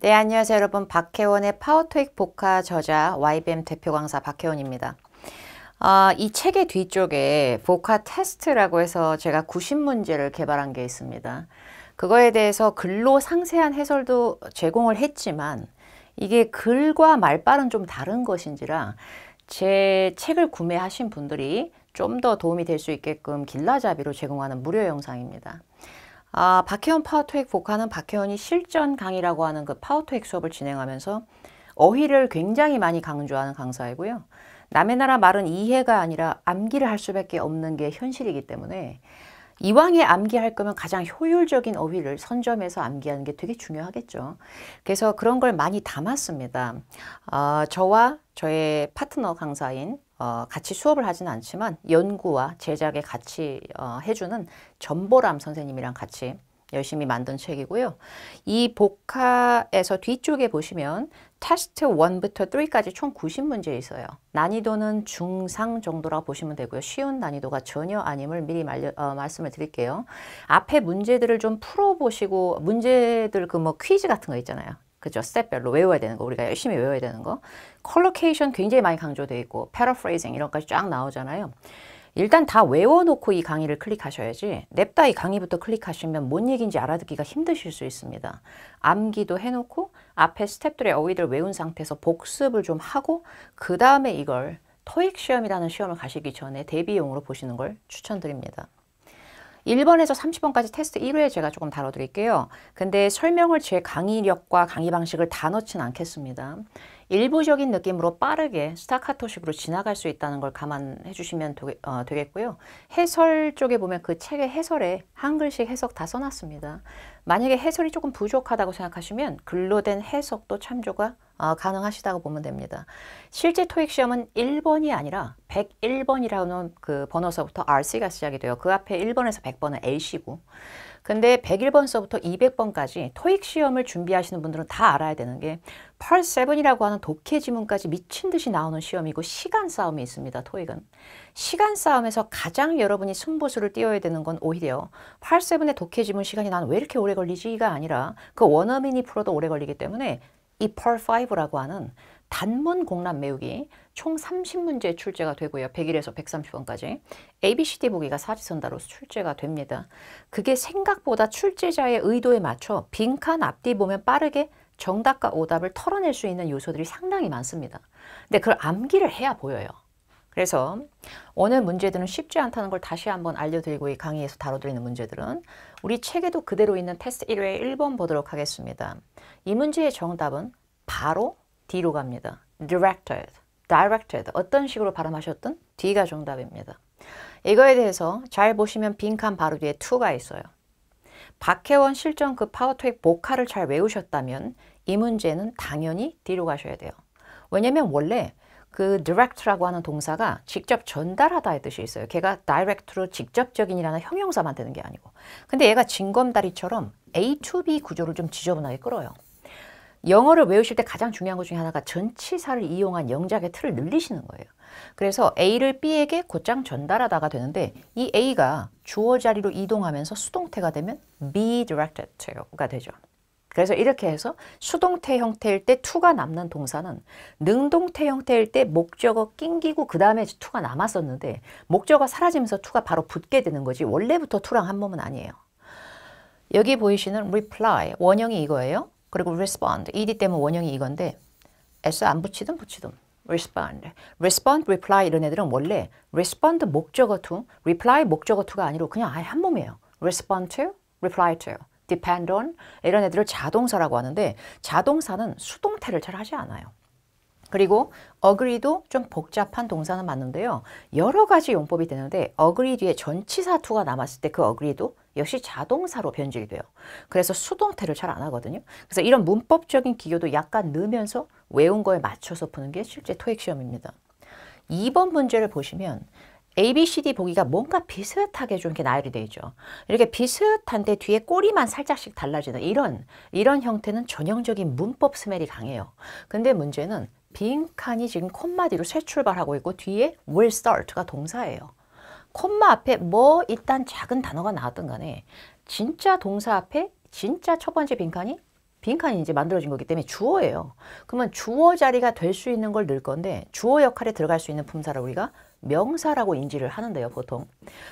네, 안녕하세요 여러분. 박혜원의 파워토익 복화 저자 YBM 대표 강사 박혜원입니다. 이 책의 뒤쪽에 복화 테스트라고 해서 제가 90문제를 개발한 게 있습니다. 그거에 대해서 글로 상세한 해설도 제공을 했지만 이게 글과 말발은 좀 다른 것인지라 제 책을 구매하신 분들이 좀 더 도움이 될 수 있게끔 길라잡이로 제공하는 무료 영상입니다. 박혜원 파워토익 복화는 박혜원이 실전 강의라고 하는 그 파워토익 수업을 진행하면서 어휘를 굉장히 많이 강조하는 강사이고요. 남의 나라 말은 이해가 아니라 암기를 할 수밖에 없는 게 현실이기 때문에 이왕에 암기할 거면 가장 효율적인 어휘를 선점해서 암기하는 게 되게 중요하겠죠. 그래서 그런 걸 많이 담았습니다. 저와 저의 파트너 강사인 같이 수업을 하지는 않지만 연구와 제작에 같이 해주는 전보람 선생님이랑 같이 열심히 만든 책이고요. 이 복화에서 뒤쪽에 보시면 테스트 1부터 3까지 총 90문제 있어요. 난이도는 중상 정도라고 보시면 되고요. 쉬운 난이도가 전혀 아님을 미리 말씀을 드릴게요. 앞에 문제들을 좀 풀어보시고 문제들 그 뭐 퀴즈 같은 거 있잖아요. 그죠? 스텝별로 외워야 되는 거, 우리가 열심히 외워야 되는 거. 컬로케이션 굉장히 많이 강조되어 있고 패러프레이징 이런 것까지 쫙 나오잖아요. 일단 다 외워놓고 이 강의를 클릭하셔야지 냅다 이 강의부터 클릭하시면 뭔 얘기인지 알아듣기가 힘드실 수 있습니다. 암기도 해놓고 앞에 스텝들의 어휘를 외운 상태에서 복습을 좀 하고 그 다음에 이걸 토익 시험이라는 시험을 가시기 전에 대비용으로 보시는 걸 추천드립니다. 1번에서 30번까지 테스트 1회 제가 조금 다뤄드릴게요. 근데 설명을 제 강의력과 강의 방식을 다 넣진 않겠습니다. 일부적인 느낌으로 빠르게 스타카토식으로 지나갈 수 있다는 걸 감안해 주시면 되겠고요. 해설 쪽에 보면 그 책의 해설에 한글식 해석 다 써놨습니다. 만약에 해설이 조금 부족하다고 생각하시면 글로 된 해석도 참조가 가능하시다고 보면 됩니다. 실제 토익 시험은 1번이 아니라 101번이라는 그 번호서부터 RC가 시작이 돼요. 그 앞에 1번에서 100번은 LC고. 근데 101번서부터 200번까지 토익 시험을 준비하시는 분들은 다 알아야 되는 게 Part 7이라고 하는 독해 지문까지 미친 듯이 나오는 시험이고 시간 싸움이 있습니다. 토익은. 시간 싸움에서 가장 여러분이 승부수를 띄워야 되는 건 오히려 Part 7의 독해 지문 시간이 나는 왜 이렇게 오래 걸리지가 아니라 그 원어민이 풀어도 오래 걸리기 때문에 이 Part 5라고 하는 단문 공란 외우기 총 30문제 출제가 되고요. 101에서 130번까지. ABCD 보기가 사지선다로서 출제가 됩니다. 그게 생각보다 출제자의 의도에 맞춰 빈칸 앞뒤 보면 빠르게 정답과 오답을 털어낼 수 있는 요소들이 상당히 많습니다. 근데 그걸 암기를 해야 보여요. 그래서 오늘 문제들은 쉽지 않다는 걸 다시 한번 알려드리고 이 강의에서 다뤄드리는 문제들은 우리 책에도 그대로 있는 테스트 1회 1번 보도록 하겠습니다. 이 문제의 정답은 바로 D로 갑니다. directed. 어떤 식으로 발음하셨든 D가 정답입니다. 이거에 대해서 잘 보시면 빈칸 바로 뒤에 to가 있어요. 박혜원 실전급 파워토익 복화를 잘 외우셨다면 이 문제는 당연히 D로 가셔야 돼요. 왜냐면 원래 그 direct라고 하는 동사가 직접 전달하다의 뜻이 있어요. 걔가 direct로 직접적인이라는 형용사만 되는 게 아니고. 근데 얘가 징검다리처럼 A to B 구조를 좀 지저분하게 끌어요. 영어를 외우실 때 가장 중요한 것 중에 하나가 전치사를 이용한 영작의 틀을 늘리시는 거예요. 그래서 A를 B에게 곧장 전달하다가 되는데 이 A가 주어 자리로 이동하면서 수동태가 되면 be directed to가 되죠. 그래서 이렇게 해서 수동태 형태일 때 to가 남는 동사는 능동태 형태일 때 목적어 낑기고 그 다음에 to가 남았었는데 목적어 사라지면서 to가 바로 붙게 되는 거지 원래부터 to랑 한 몸은 아니에요. 여기 보이시는 reply, 원형이 이거예요. 그리고 respond, ed 때문에 원형이 이건데 s 안 붙이든 붙이든 respond, reply 이런 애들은 원래 respond 목적어 to, reply 목적어 to가 아니고 그냥 아예 한 몸이에요. respond to, reply to, depend on 이런 애들을 자동사라고 하는데 자동사는 수동태를 잘 하지 않아요. 그리고 agree도 좀 복잡한 동사는 맞는데요. 여러 가지 용법이 되는데 agree 뒤에 전치사 to가 남았을 때 그 agree도 역시 자동사로 변질이 돼요. 그래서 수동태를 잘 안 하거든요. 그래서 이런 문법적인 기교도 약간 넣으면서 외운 거에 맞춰서 푸는 게 실제 토익 시험입니다. 2번 문제를 보시면 ABCD 보기가 뭔가 비슷하게 좀 이렇게 나열이 되어 있죠. 이렇게 비슷한데 뒤에 꼬리만 살짝씩 달라지는 이런 형태는 전형적인 문법 스멜이 강해요. 근데 문제는 빈칸이 지금 콤마 뒤로 새 출발하고 있고 뒤에 will start가 동사예요. 콤마 앞에 뭐 일단 작은 단어가 나왔든 간에 진짜 동사 앞에 진짜 첫 번째 빈칸이 빈칸이 이제 만들어진 거기 때문에 주어예요. 그러면 주어 자리가 될 수 있는 걸 넣을 건데 주어 역할에 들어갈 수 있는 품사를 우리가 명사라고 인지를 하는데요, 보통.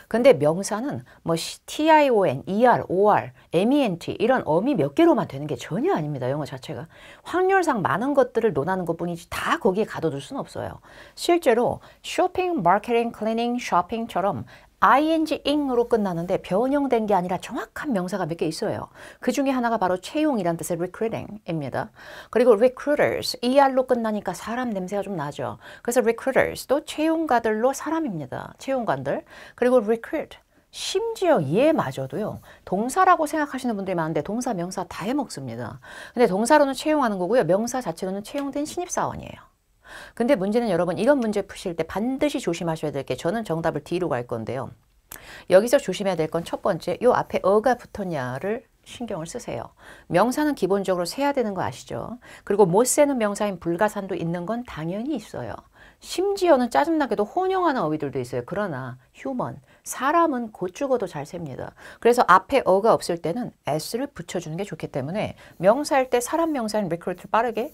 근데 명사는 뭐 tion, er, or, ment 이런 어미 몇 개로만 되는 게 전혀 아닙니다, 영어 자체가. 확률상 많은 것들을 논하는 것뿐이지 다 거기에 가둬둘 수는 없어요. 실제로 쇼핑, 마케팅, 클리닝, 쇼핑처럼 inging으로 끝나는데 변형된 게 아니라 정확한 명사가 몇 개 있어요. 그 중에 하나가 바로 채용이란 뜻의 recruiting입니다. 그리고 recruiters, er로 끝나니까 사람 냄새가 좀 나죠. 그래서 recruiters도 채용가들로 사람입니다. 채용관들. 그리고 recruit, 심지어 얘마저도요. 동사라고 생각하시는 분들이 많은데 동사, 명사 다 해먹습니다. 근데 동사로는 채용하는 거고요. 명사 자체로는 채용된 신입사원이에요. 근데 문제는 여러분 이런 문제 푸실 때 반드시 조심하셔야 될 게 저는 정답을 D로 갈 건데요. 여기서 조심해야 될 건 첫 번째 요 앞에 어가 붙었냐를 신경을 쓰세요. 명사는 기본적으로 세야 되는 거 아시죠? 그리고 못 세는 명사인 불가산도 있는 건 당연히 있어요. 심지어는 짜증나게도 혼용하는 어휘들도 있어요. 그러나 휴먼, 사람은 곧 죽어도 잘 셉니다. 그래서 앞에 어가 없을 때는 s를 붙여주는 게 좋기 때문에 명사일 때 사람 명사인 recruit를 빠르게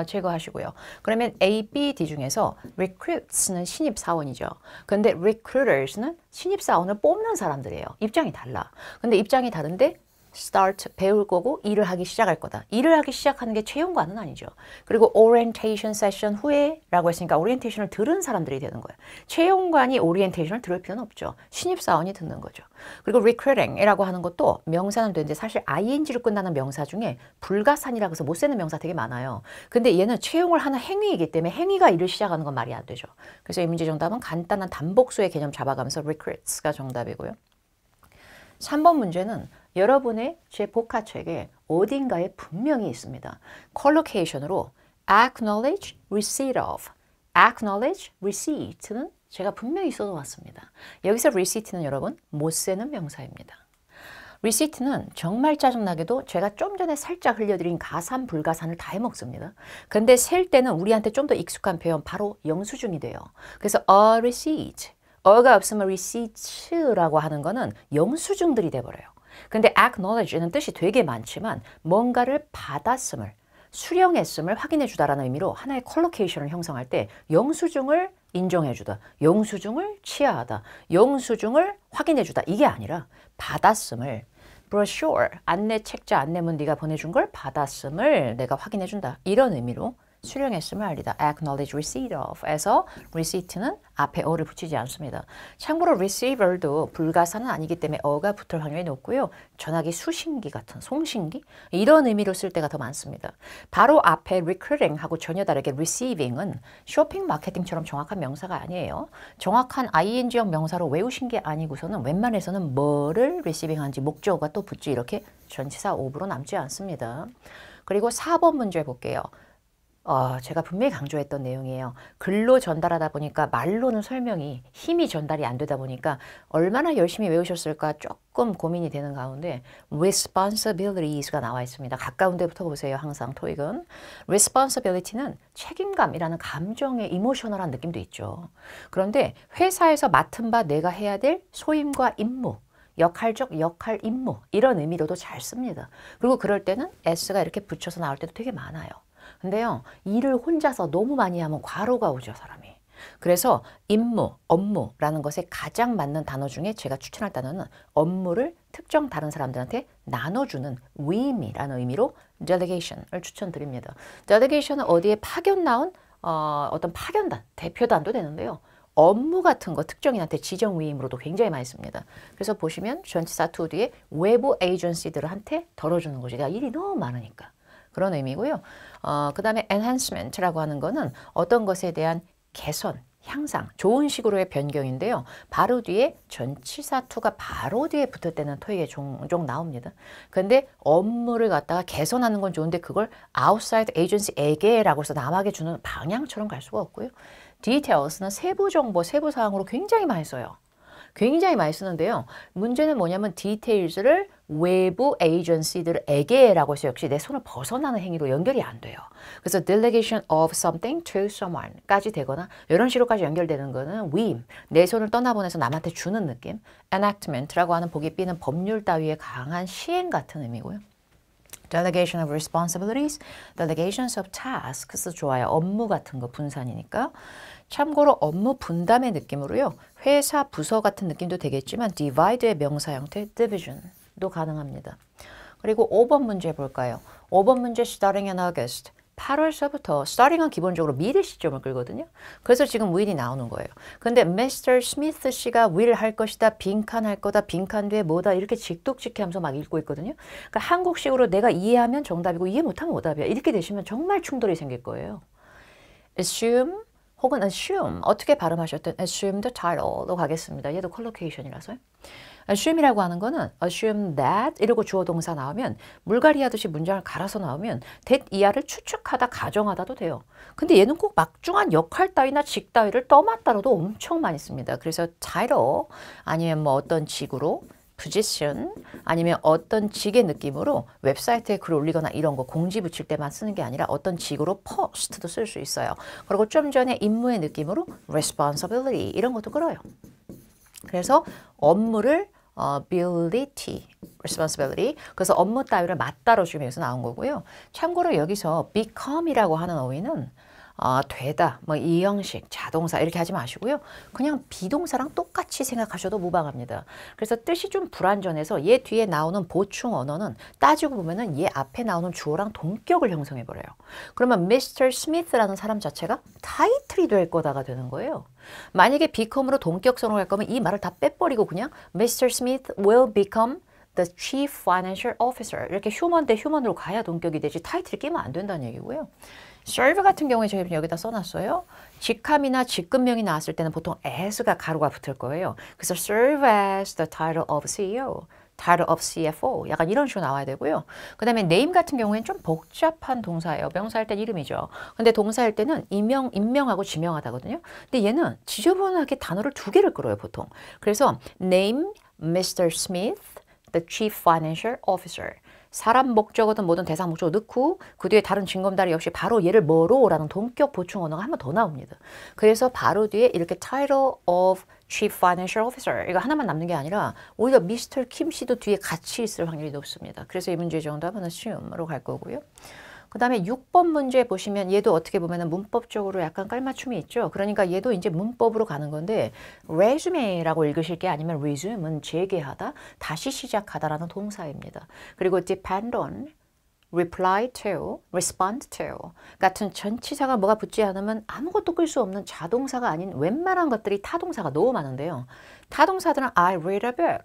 제거하시고요. 그러면 A, B, D 중에서 recruits는 신입사원이죠. 근데 recruiters는 신입사원을 뽑는 사람들이에요. 입장이 달라. 근데 입장이 다른데 start 배울 거고 일을 하기 시작할 거다. 일을 하기 시작하는 게 채용과는 아니죠. 그리고 orientation session 후에 라고 했으니까 오리엔테이션을 들은 사람들이 되는 거예요. 채용관이 오리엔테이션을 들을 필요는 없죠. 신입사원이 듣는 거죠. 그리고 recruiting이라고 하는 것도 명사는 되는데 사실 ing로 끝나는 명사 중에 불가산이라고 해서 못 쓰는 명사 되게 많아요. 근데 얘는 채용을 하는 행위이기 때문에 행위가 일을 시작하는 건 말이 안 되죠. 그래서 이 문제 정답은 간단한 단복수의 개념 잡아가면서 recruits가 정답이고요. 3번 문제는 여러분의 제 복화책에 어딘가에 분명히 있습니다. 컬로케이션으로 acknowledge, receipt of, acknowledge, receipt는 제가 분명히 써놓았습니다. 여기서 receipt는 여러분 못 세는 명사입니다. receipt는 정말 짜증나게도 제가 좀 전에 살짝 흘려드린 가산, 불가산을 다 해먹습니다. 근데 셀 때는 우리한테 좀 더 익숙한 표현 바로 영수증이 돼요. 그래서 a receipt, 어가 없으면 receipts라고 하는 거는 영수증들이 돼버려요. 근데 acknowledge는 뜻이 되게 많지만 뭔가를 받았음을, 수령했음을 확인해 주다라는 의미로 하나의 컬로케이션을 형성할 때 영수증을 인정해 주다, 영수증을 취하하다, 영수증을 확인해 주다 이게 아니라 받았음을 brochure, 안내 책자, 안내문 네가 보내준 걸 받았음을 내가 확인해 준다 이런 의미로 수령했음을 알리다. acknowledge receipt of 에서 receipt는 앞에 어를 붙이지 않습니다. 참고로 receiver도 불가사는 아니기 때문에 어가 붙을 확률이 높고요. 전화기 수신기 같은 송신기 이런 의미로 쓸 때가 더 많습니다. 바로 앞에 recruiting하고 전혀 다르게 receiving은 쇼핑 마케팅처럼 정확한 명사가 아니에요. 정확한 ing형 명사로 외우신 게 아니고서는 웬만해서는 뭐를 receiving하는지 목적어가 또 붙지 이렇게 전치사 of로 남지 않습니다. 그리고 4번 문제 볼게요. 제가 분명히 강조했던 내용이에요. 글로 전달하다 보니까 말로는 설명이 힘이 전달이 안 되다 보니까 얼마나 열심히 외우셨을까 조금 고민이 되는 가운데 responsibilities가 나와 있습니다. 가까운 데부터 보세요. 항상 토익은. responsibility는 책임감이라는 감정의 이모셔널한 느낌도 있죠. 그런데 회사에서 맡은 바 내가 해야 될 소임과 임무 역할적 역할 임무 이런 의미로도 잘 씁니다. 그리고 그럴 때는 s가 이렇게 붙여서 나올 때도 되게 많아요. 근데요, 일을 혼자서 너무 많이 하면 과로가 오죠, 사람이. 그래서 임무, 업무라는 것에 가장 맞는 단어 중에 제가 추천할 단어는 업무를 특정 다른 사람들한테 나눠주는 위임이라는 의미로 delegation을 추천드립니다. delegation은 어디에 파견 나온 어떤 파견단, 대표단도 되는데요. 업무 같은 거 특정인한테 지정 위임으로도 굉장히 많이 씁니다. 그래서 보시면 전치사 to 뒤에 외부 에이전시들한테 덜어주는 거죠. 내가 일이 너무 많으니까. 그런 의미고요. 그 다음에 enhancement라고 하는 거는 어떤 것에 대한 개선, 향상, 좋은 식으로의 변경인데요. 바로 뒤에 전치사 to가 바로 뒤에 붙을 때는 토익에 종종 나옵니다. 근데 업무를 갖다가 개선하는 건 좋은데 그걸 outside agency에게라고 해서 남에게 주는 방향처럼 갈 수가 없고요. details는 세부 정보, 세부 사항으로 굉장히 많이 써요. 굉장히 많이 쓰는데요. 문제는 뭐냐면 details를 외부 에이전시들에게라고 해서 역시 내 손을 벗어나는 행위로 연결이 안 돼요. 그래서 delegation of something to someone까지 되거나 이런 식으로까지 연결되는 거는 위임, 내 손을 떠나보내서 남한테 주는 느낌, enactment라고 하는 보기 삐는 법률 따위의 강한 시행 같은 의미고요. delegation of responsibilities, delegations of tasks 좋아요. 업무 같은 거 분산이니까. 참고로 업무 분담의 느낌으로요. 회사, 부서 같은 느낌도 되겠지만 divide의 명사 형태 division도 가능합니다. 그리고 5번 문제 볼까요? 5번 문제 starting in August. 8월서부터 starting은 기본적으로 미래 시점을 끌거든요. 그래서 지금 will이 나오는 거예요. 근데 Mr. Smith 씨가 will 할 것이다, 빈칸 할 거다, 빈칸 뒤에 뭐다 이렇게 직독직해 하면서 막 읽고 있거든요. 그러니까 한국식으로 내가 이해하면 정답이고 이해 못하면 오답이야. 이렇게 되시면 정말 충돌이 생길 거예요. assume 혹은 assume 어떻게 발음하셨든 assume the title로 가겠습니다. 얘도 컬로케이션이라서요. assume이라고 하는 거는 assume that 이러고 주어 동사 나오면 물갈이 하듯이 문장을 갈아서 나오면 that 이하를 추측하다 가정하다도 돼요. 근데 얘는 꼭 막중한 역할 따위나 직 따위를 떠맡다로도 엄청 많이 씁니다. 그래서 title 아니면 뭐 어떤 직으로 position 아니면 어떤 직의 느낌으로 웹사이트에 글 올리거나 이런 거 공지 붙일 때만 쓰는 게 아니라 어떤 직으로 post도 쓸 수 있어요. 그리고 좀 전에 임무의 느낌으로 responsibility 이런 것도 끌어요. 그래서 업무를 ability, responsibility. 그래서 업무 따위를 맞다로 지금 여기서 나온 거고요. 참고로 여기서 become이라고 하는 어휘는 되다, 뭐 이 형식, 자동사 이렇게 하지 마시고요. 그냥 비동사랑 똑같이 생각하셔도 무방합니다. 그래서 뜻이 좀 불완전해서 얘 뒤에 나오는 보충 언어는 따지고 보면은 얘 앞에 나오는 주어랑 동격을 형성해 버려요. 그러면 Mr. Smith라는 사람 자체가 타이틀이 될 거다가 되는 거예요. 만약에 become으로 동격성으로 할 거면 이 말을 다 빼버리고 그냥 Mr. Smith will become the Chief Financial Officer 이렇게 휴먼 대 휴먼으로 가야 동격이 되지 타이틀을 끼면 안 된다는 얘기고요. serve 같은 경우에 저희 여기다 써놨어요. 직함이나 직급명이 나왔을 때는 보통 as가 가로가 붙을 거예요. 그래서 serve as the title of CEO, title of CFO 약간 이런 식으로 나와야 되고요. 그 다음에 name 같은 경우에는 좀 복잡한 동사예요. 명사할 땐 이름이죠. 근데 동사할 때는 임명하고 지명하다거든요. 근데 얘는 지저분하게 단어를 두 개를 끌어요, 보통. 그래서 name Mr. Smith, the Chief Financial Officer. 사람 목적어든 뭐든 대상 목적어 넣고 그 뒤에 다른 징검다리 역시 바로 얘를 뭐로라는 동격 보충 언어가 한 번 더 나옵니다. 그래서 바로 뒤에 이렇게 title of Chief Financial Officer 이거 하나만 남는 게 아니라 오히려 미스터 킴 씨도 뒤에 같이 있을 확률이 높습니다. 그래서 이 문제의 정답은 assume으로 갈 거고요. 그 다음에 6번 문제 보시면 얘도 어떻게 보면 문법적으로 약간 깔맞춤이 있죠. 그러니까 얘도 이제 문법으로 가는 건데 resume라고 읽으실 게 아니면 resume은 재개하다, 다시 시작하다라는 동사입니다. 그리고 depend on, reply to, respond to 같은 전치사가 뭐가 붙지 않으면 아무것도 끌 수 없는 자동사가 아닌 웬만한 것들이 타동사가 너무 많은데요. 타동사들은 I read a book.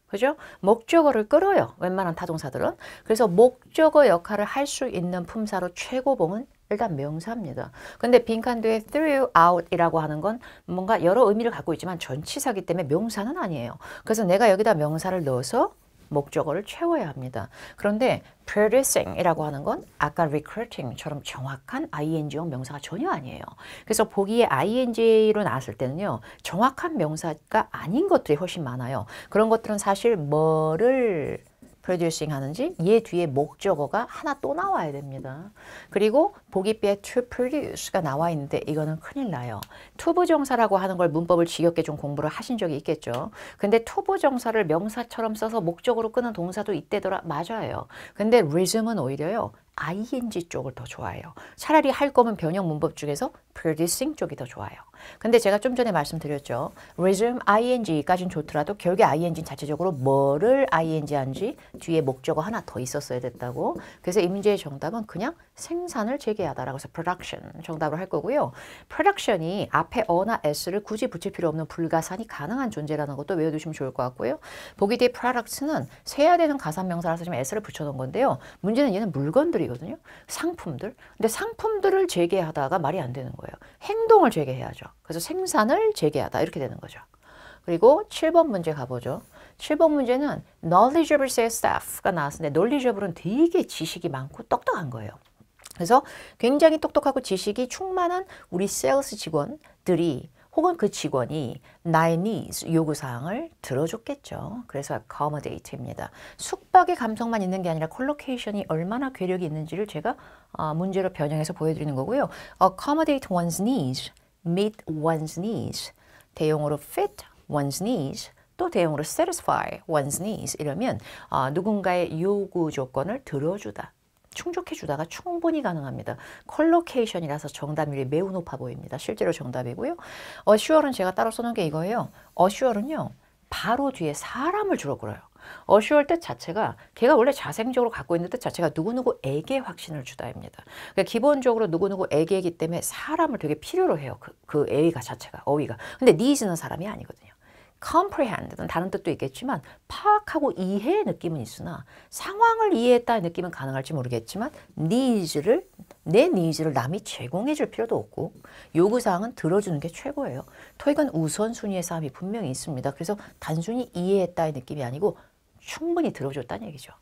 그죠? 목적어를 끌어요. 웬만한 타동사들은. 그래서 목적어 역할을 할 수 있는 품사로 최고봉은 일단 명사입니다. 근데 빈칸 뒤에 throughout 이라고 하는 건 뭔가 여러 의미를 갖고 있지만 전치사기 때문에 명사는 아니에요. 그래서 내가 여기다 명사를 넣어서 목적어를 채워야 합니다. 그런데 producing 이라고 하는 건 아까 recruiting처럼 정확한 ing형 명사가 전혀 아니에요. 그래서 보기에 ing로 나왔을 때는요. 정확한 명사가 아닌 것들이 훨씬 많아요. 그런 것들은 사실 뭐를 producing 하는지 얘 뒤에 목적어가 하나 또 나와야 됩니다. 그리고 보기비에 to produce가 나와 있는데 이거는 큰일 나요. 투부정사라고 하는 걸 문법을 지겹게 좀 공부를 하신 적이 있겠죠. 근데 투부정사를 명사처럼 써서 목적으로 끄는 동사도 이때더라 맞아요. 근데 resume은 오히려요. ing 쪽을 더 좋아해요. 차라리 할 거면 변형 문법 중에서 producing 쪽이 더 좋아요. 근데 제가 좀 전에 말씀드렸죠. resume ing까지는 좋더라도 결국에 ing 자체적으로 뭐를 ing 한지 뒤에 목적어 하나 더 있었어야 됐다고. 그래서 이 문제의 정답은 그냥 생산을 재개하다라고 해서 production 정답을 할 거고요. production이 앞에 어나 s를 굳이 붙일 필요 없는 불가산이 가능한 존재라는 것도 외워두시면 좋을 것 같고요. 보기 뒤에 products는 세야 되는 가산명사라서 지금 s를 붙여놓은 건데요. 문제는 얘는 물건들이거든요. 상품들. 근데 상품들을 재개하다가 말이 안 되는 거예요. 행동을 재개해야죠. 그래서 생산을 재개하다 이렇게 되는 거죠. 그리고 7번 문제 가보죠. 7번 문제는 knowledgeable sales staff가 나왔는데 knowledgeable은 되게 지식이 많고 똑똑한 거예요. 그래서 굉장히 똑똑하고 지식이 충만한 우리 세일스 직원들이 혹은 그 직원이 나의 needs, 요구사항을 들어줬겠죠. 그래서 accommodate입니다. 숙박의 감성만 있는 게 아니라 콜로케이션이 얼마나 괴력이 있는지를 제가 문제로 변형해서 보여드리는 거고요. accommodate one's needs, meet one's needs, 대용어로 fit one's needs, 또 또 대용으로 satisfy one's needs 이러면 누군가의 요구 조건을 들어주다. 충족해주다가 충분히 가능합니다. 컬로케이션이라서 정답률이 매우 높아 보입니다. 실제로 정답이고요. assure는 제가 따로 써놓은 게 이거예요. assure는요. 바로 뒤에 사람을 주로 끌어요. assure 뜻 자체가 걔가 원래 자생적으로 갖고 있는 뜻 자체가 누구누구에게 확신을 주다입니다. 그러니까 기본적으로 누구누구에게이기 때문에 사람을 되게 필요로 해요. 그 A가 자체가, 어휘가. 근데 needs는 사람이 아니거든요. comprehend는 다른 뜻도 있겠지만 파악하고 이해의 느낌은 있으나 상황을 이해했다는 느낌은 가능할지 모르겠지만 내 니즈를 남이 제공해 줄 필요도 없고 요구사항은 들어주는 게 최고예요. 토익은 우선순위의 싸움이 분명히 있습니다. 그래서 단순히 이해했다의 느낌이 아니고 충분히 들어줬다는 얘기죠.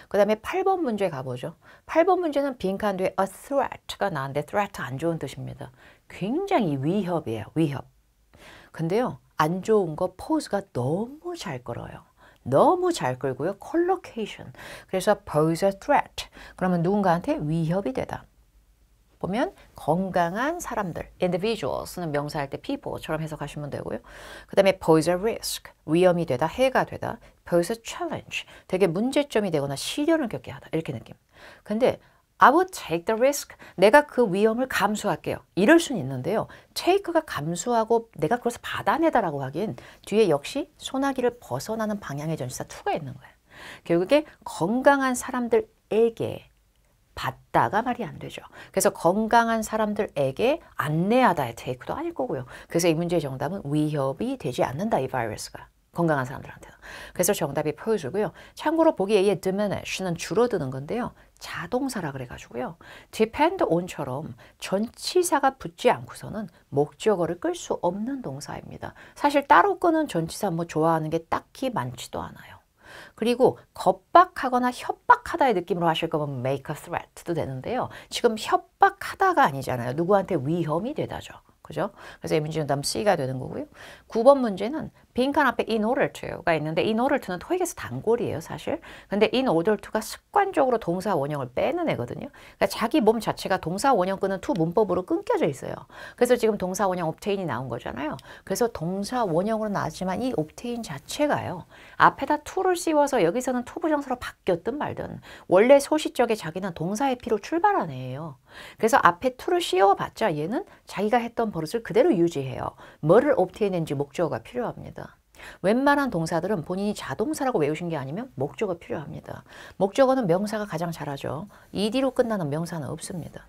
그 다음에 8번 문제 가보죠. 8번 문제는 빈칸 뒤에 a threat가 나왔는데 threat 안 좋은 뜻입니다. 굉장히 위협이에요. 위협. 근데요. 안 좋은 거 포즈가 너무 잘 끌어요. 너무 잘 끌고요. collocation. 그래서 pose a threat. 그러면 누군가한테 위협이 되다. 보면 건강한 사람들, individuals는 명사할 때 people처럼 해석하시면 되고요. 그 다음에 pose a risk. 위험이 되다, 해가 되다. pose a challenge. 되게 문제점이 되거나 시련을 겪게 하다. 이렇게 느낌. 근데 I would take the risk. 내가 그 위험을 감수할게요. 이럴 수는 있는데요. take가 감수하고 내가 그것을 받아내다라고 하기엔 뒤에 역시 소나기를 벗어나는 방향의 전치사 to가 있는 거예요. 결국에 건강한 사람들에게 받다가 말이 안 되죠. 그래서 건강한 사람들에게 안내하다의 take도 아닐 거고요. 그래서 이 문제의 정답은 위협이 되지 않는다. 이 바이러스가. 건강한 사람들한테는. 그래서 정답이 pose고요. 참고로 보기에 의해 diminish는 줄어드는 건데요. 자동사라 그래가지고요. depend on처럼 전치사가 붙지 않고서는 목적어를 끌 수 없는 동사입니다. 사실 따로 끄는 전치사 뭐 좋아하는 게 딱히 많지도 않아요. 그리고 겁박하거나 협박하다의 느낌으로 하실 거면 make a threat도 되는데요. 지금 협박하다가 아니잖아요. 누구한테 위험이 되다죠. 그죠? 그래서 이 문제는 다음 C가 되는 거고요. 9번 문제는 빈칸 앞에 in order to가 있는데 in order to는 토익에서 단골이에요, 사실. 근데 in order to가 습관적으로 동사 원형을 빼는 애거든요. 그러니까 자기 몸 자체가 동사 원형 끄는 to 문법으로 끊겨져 있어요. 그래서 지금 동사 원형 obtain이 나온 거잖아요. 그래서 동사 원형으로 나왔지만 이 obtain 자체가요. 앞에다 to를 씌워서 여기서는 to 부정사로 바뀌었든 말든 원래 소시적에 자기는 동사의 피로 출발한 애예요. 그래서 앞에 to를 씌워봤자 얘는 자기가 했던 버릇을 그대로 유지해요. 뭐를 obtain했는지 목적어가 필요합니다. 웬만한 동사들은 본인이 자동사라고 외우신 게 아니면 목적어 필요합니다. 목적어는 명사가 가장 잘하죠. ed로 끝나는 명사는 없습니다.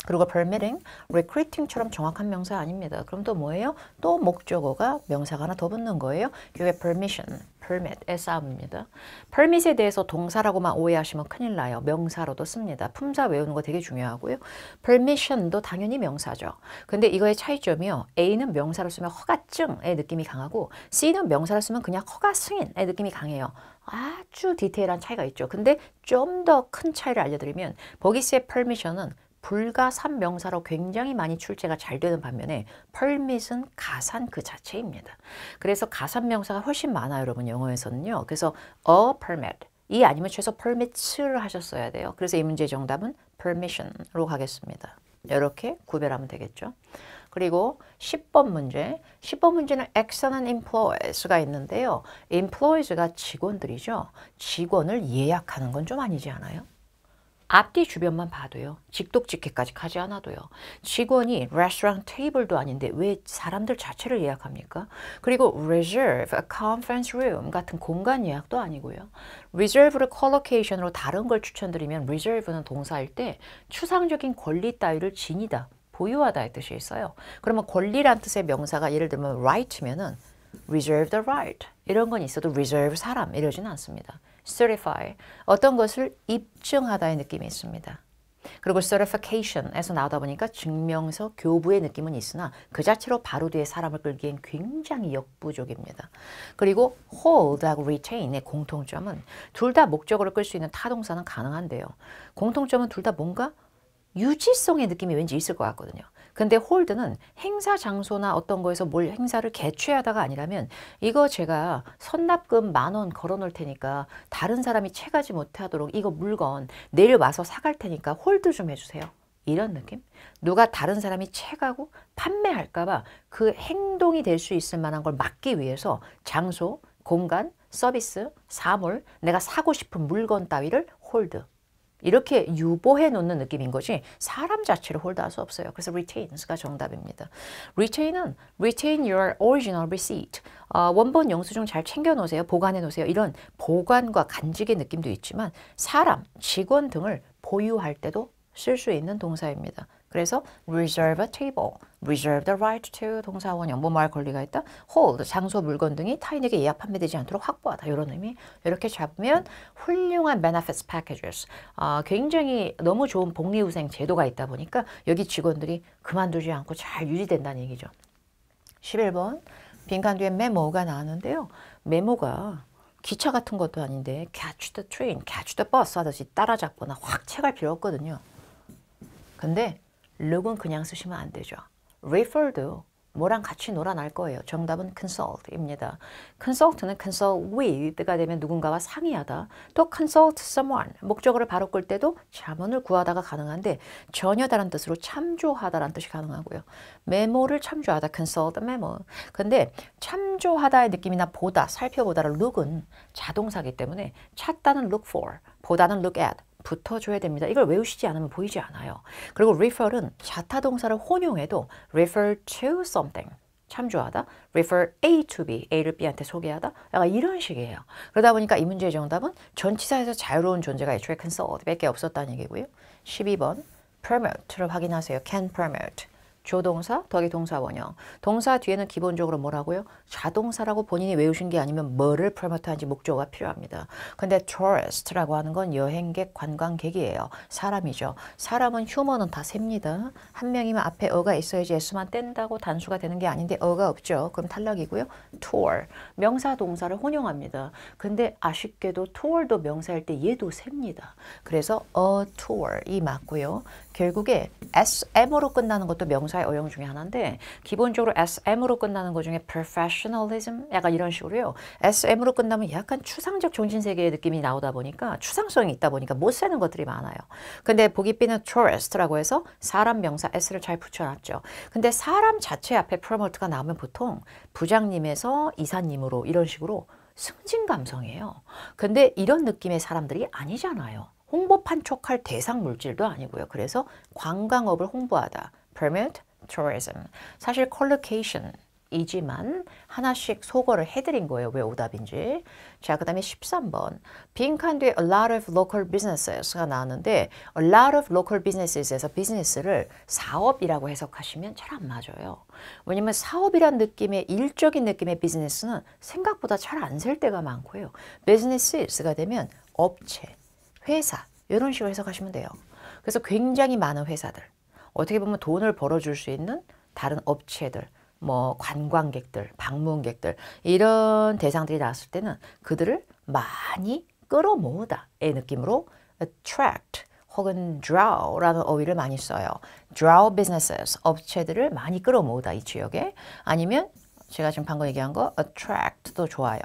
그리고 permitting, recruiting처럼 정확한 명사 아닙니다. 그럼 또 뭐예요? 또 목적어가 명사가 하나 더 붙는 거예요. 이게 permission, permit의 싸움입니다. permit에 대해서 동사라고만 오해하시면 큰일 나요. 명사로도 씁니다. 품사 외우는 거 되게 중요하고요. permission도 당연히 명사죠. 근데 이거의 차이점이요. A는 명사로 쓰면 허가증의 느낌이 강하고 C는 명사로 쓰면 그냥 허가 승인의 느낌이 강해요. 아주 디테일한 차이가 있죠. 근데 좀 더 큰 차이를 알려드리면 버기스의 permission은 불가산 명사로 굉장히 많이 출제가 잘 되는 반면에 permit은 가산 그 자체입니다. 그래서 가산 명사가 훨씬 많아요, 여러분. 영어에서는요. 그래서 a permit, 이 아니면 최소 permits를 하셨어야 돼요. 그래서 이 문제의 정답은 permission으로 가겠습니다. 이렇게 구별하면 되겠죠. 그리고 10번 문제. 10번 문제는 excellent employees가 있는데요. employees가 직원들이죠. 직원을 예약하는 건 좀 아니지 않아요? 앞뒤 주변만 봐도요. 직독직해까지 가지 않아도요. 직원이 레스토랑 테이블도 아닌데 왜 사람들 자체를 예약합니까? 그리고 reserve a conference room 같은 공간 예약도 아니고요. reserve를 collocation으로 다른 걸 추천드리면 reserve는 동사일 때 추상적인 권리 따위를 지니다, 보유하다의 뜻이 있어요. 그러면 권리란 뜻의 명사가 예를 들면 right면은 reserve the right 이런 건 있어도 reserve 사람 이러지는 않습니다. certify, 어떤 것을 입증하다의 느낌이 있습니다. 그리고 certification에서 나오다 보니까 증명서, 교부의 느낌은 있으나 그 자체로 바로 뒤에 사람을 끌기엔 굉장히 역부족입니다. 그리고 hold하고 retain의 공통점은 둘 다 목적어를 끌 수 있는 타동사는 가능한데요. 공통점은 둘 다 뭔가 유지성의 느낌이 왠지 있을 것 같거든요. 근데 홀드는 행사 장소나 어떤 거에서 뭘 행사를 개최하다가 아니라면 이거 제가 선납금 10,000원 걸어놓을 테니까 다른 사람이 채가지 못하도록 이거 물건 내일 와서 사갈 테니까 홀드 좀 해주세요. 이런 느낌? 누가 다른 사람이 채가고 판매할까봐 그 행동이 될 수 있을 만한 걸 막기 위해서 장소, 공간, 서비스, 사물, 내가 사고 싶은 물건 따위를 홀드. 이렇게 유보해 놓는 느낌인 거지 사람 자체를 홀드할 수 없어요. 그래서 retains가 정답입니다. retain은 retain your original receipt. 원본 영수증 잘 챙겨 놓으세요. 보관해 놓으세요. 이런 보관과 간직의 느낌도 있지만 사람, 직원 등을 보유할 때도 쓸 수 있는 동사입니다. 그래서 reserve a table, reserve the right to 동사 원형, 뭐뭐할 권리가 있다. hold, 장소, 물건 등이 타인에게 예약 판매되지 않도록 확보하다. 이런 의미. 이렇게 잡으면 훌륭한 benefits packages, 굉장히 너무 좋은 복리후생 제도가 있다 보니까 여기 직원들이 그만두지 않고 잘 유지된다는 얘기죠. 11번 빈칸 뒤에 메모가 나왔는데요. 메모가 기차 같은 것도 아닌데 catch the train, catch the bus 하듯이 따라잡거나 확 채갈 필요 없거든요. 근데 look은 그냥 쓰시면 안 되죠. refer도 뭐랑 같이 놀아날 거예요. 정답은 consult입니다. consult는 consult with가 되면 누군가와 상의하다. 또 consult someone, 목적어를 바로 끌 때도 자문을 구하다가 가능한데 전혀 다른 뜻으로 참조하다라는 뜻이 가능하고요. 메모를 참조하다, consult memo. 근데 참조하다의 느낌이나 보다, 살펴보다를 look은 자동사기 때문에 찾다는 look for, 보다는 look at. 붙어줘야 됩니다. 이걸 외우시지 않으면 보이지 않아요. 그리고 refer은 자타동사를 혼용해도 refer to something, 참조하다, refer A to B, A를 B한테 소개하다, 약간 이런 식이에요. 그러다 보니까 이 문제의 정답은 전치사에서 자유로운 존재가 애초에 consult 밖에 없었다는 얘기고요. 12번 permit를 확인하세요. can permit. 조동사 더하기 동사 원형. 동사 뒤에는 기본적으로 뭐라고요? 자동사라고 본인이 외우신 게 아니면 뭐를 permit하는지 목적어가 필요합니다. 근데 tourist라고 하는 건 여행객, 관광객이에요. 사람이죠. 사람은 휴먼은 다 셉니다. 한 명이면 앞에 어가 있어야지 s만 뗀다고 단수가 되는 게 아닌데 어가 없죠. 그럼 탈락이고요. tour. 명사 동사를 혼용합니다. 근데 아쉽게도 tour도 명사일 때 얘도 셉니다. 그래서 a tour 이 맞고요. 결국에 SM으로 끝나는 것도 명사의 어용 중에 하나인데 기본적으로 SM으로 끝나는 것 중에 professionalism 약간 이런 식으로요. SM으로 끝나면 약간 추상적 정신세계의 느낌이 나오다 보니까 추상성이 있다 보니까 못 쓰는 것들이 많아요. 근데 보기 B는 tourist라고 해서 사람 명사 S를 잘 붙여놨죠. 근데 사람 자체 앞에 promote가 나오면 보통 부장님에서 이사님으로 이런 식으로 승진 감성이에요. 근데 이런 느낌의 사람들이 아니잖아요. 홍보 판촉할 대상 물질도 아니고요. 그래서 관광업을 홍보하다. permit, tourism. 사실 collocation이지만 하나씩 소거를 해드린 거예요. 왜 오답인지. 자, 그 다음에 13번. 빈칸 뒤에 a lot of local businesses가 나왔는데 a lot of local businesses에서 비즈니스를 사업이라고 해석하시면 잘 안 맞아요. 왜냐면 사업이란 느낌의 일적인 느낌의 비즈니스는 생각보다 잘 안 셀 때가 많고요. businesses가 되면 업체, 회사 이런 식으로 해석하시면 돼요. 그래서 굉장히 많은 회사들, 어떻게 보면 돈을 벌어줄 수 있는 다른 업체들, 뭐 관광객들, 방문객들 이런 대상들이 나왔을 때는 그들을 많이 끌어모으다의 느낌으로 attract 혹은 draw라는 어휘를 많이 써요. draw businesses, 업체들을 많이 끌어모으다 이 지역에. 아니면 제가 지금 방금 얘기한 거 attract도 좋아요.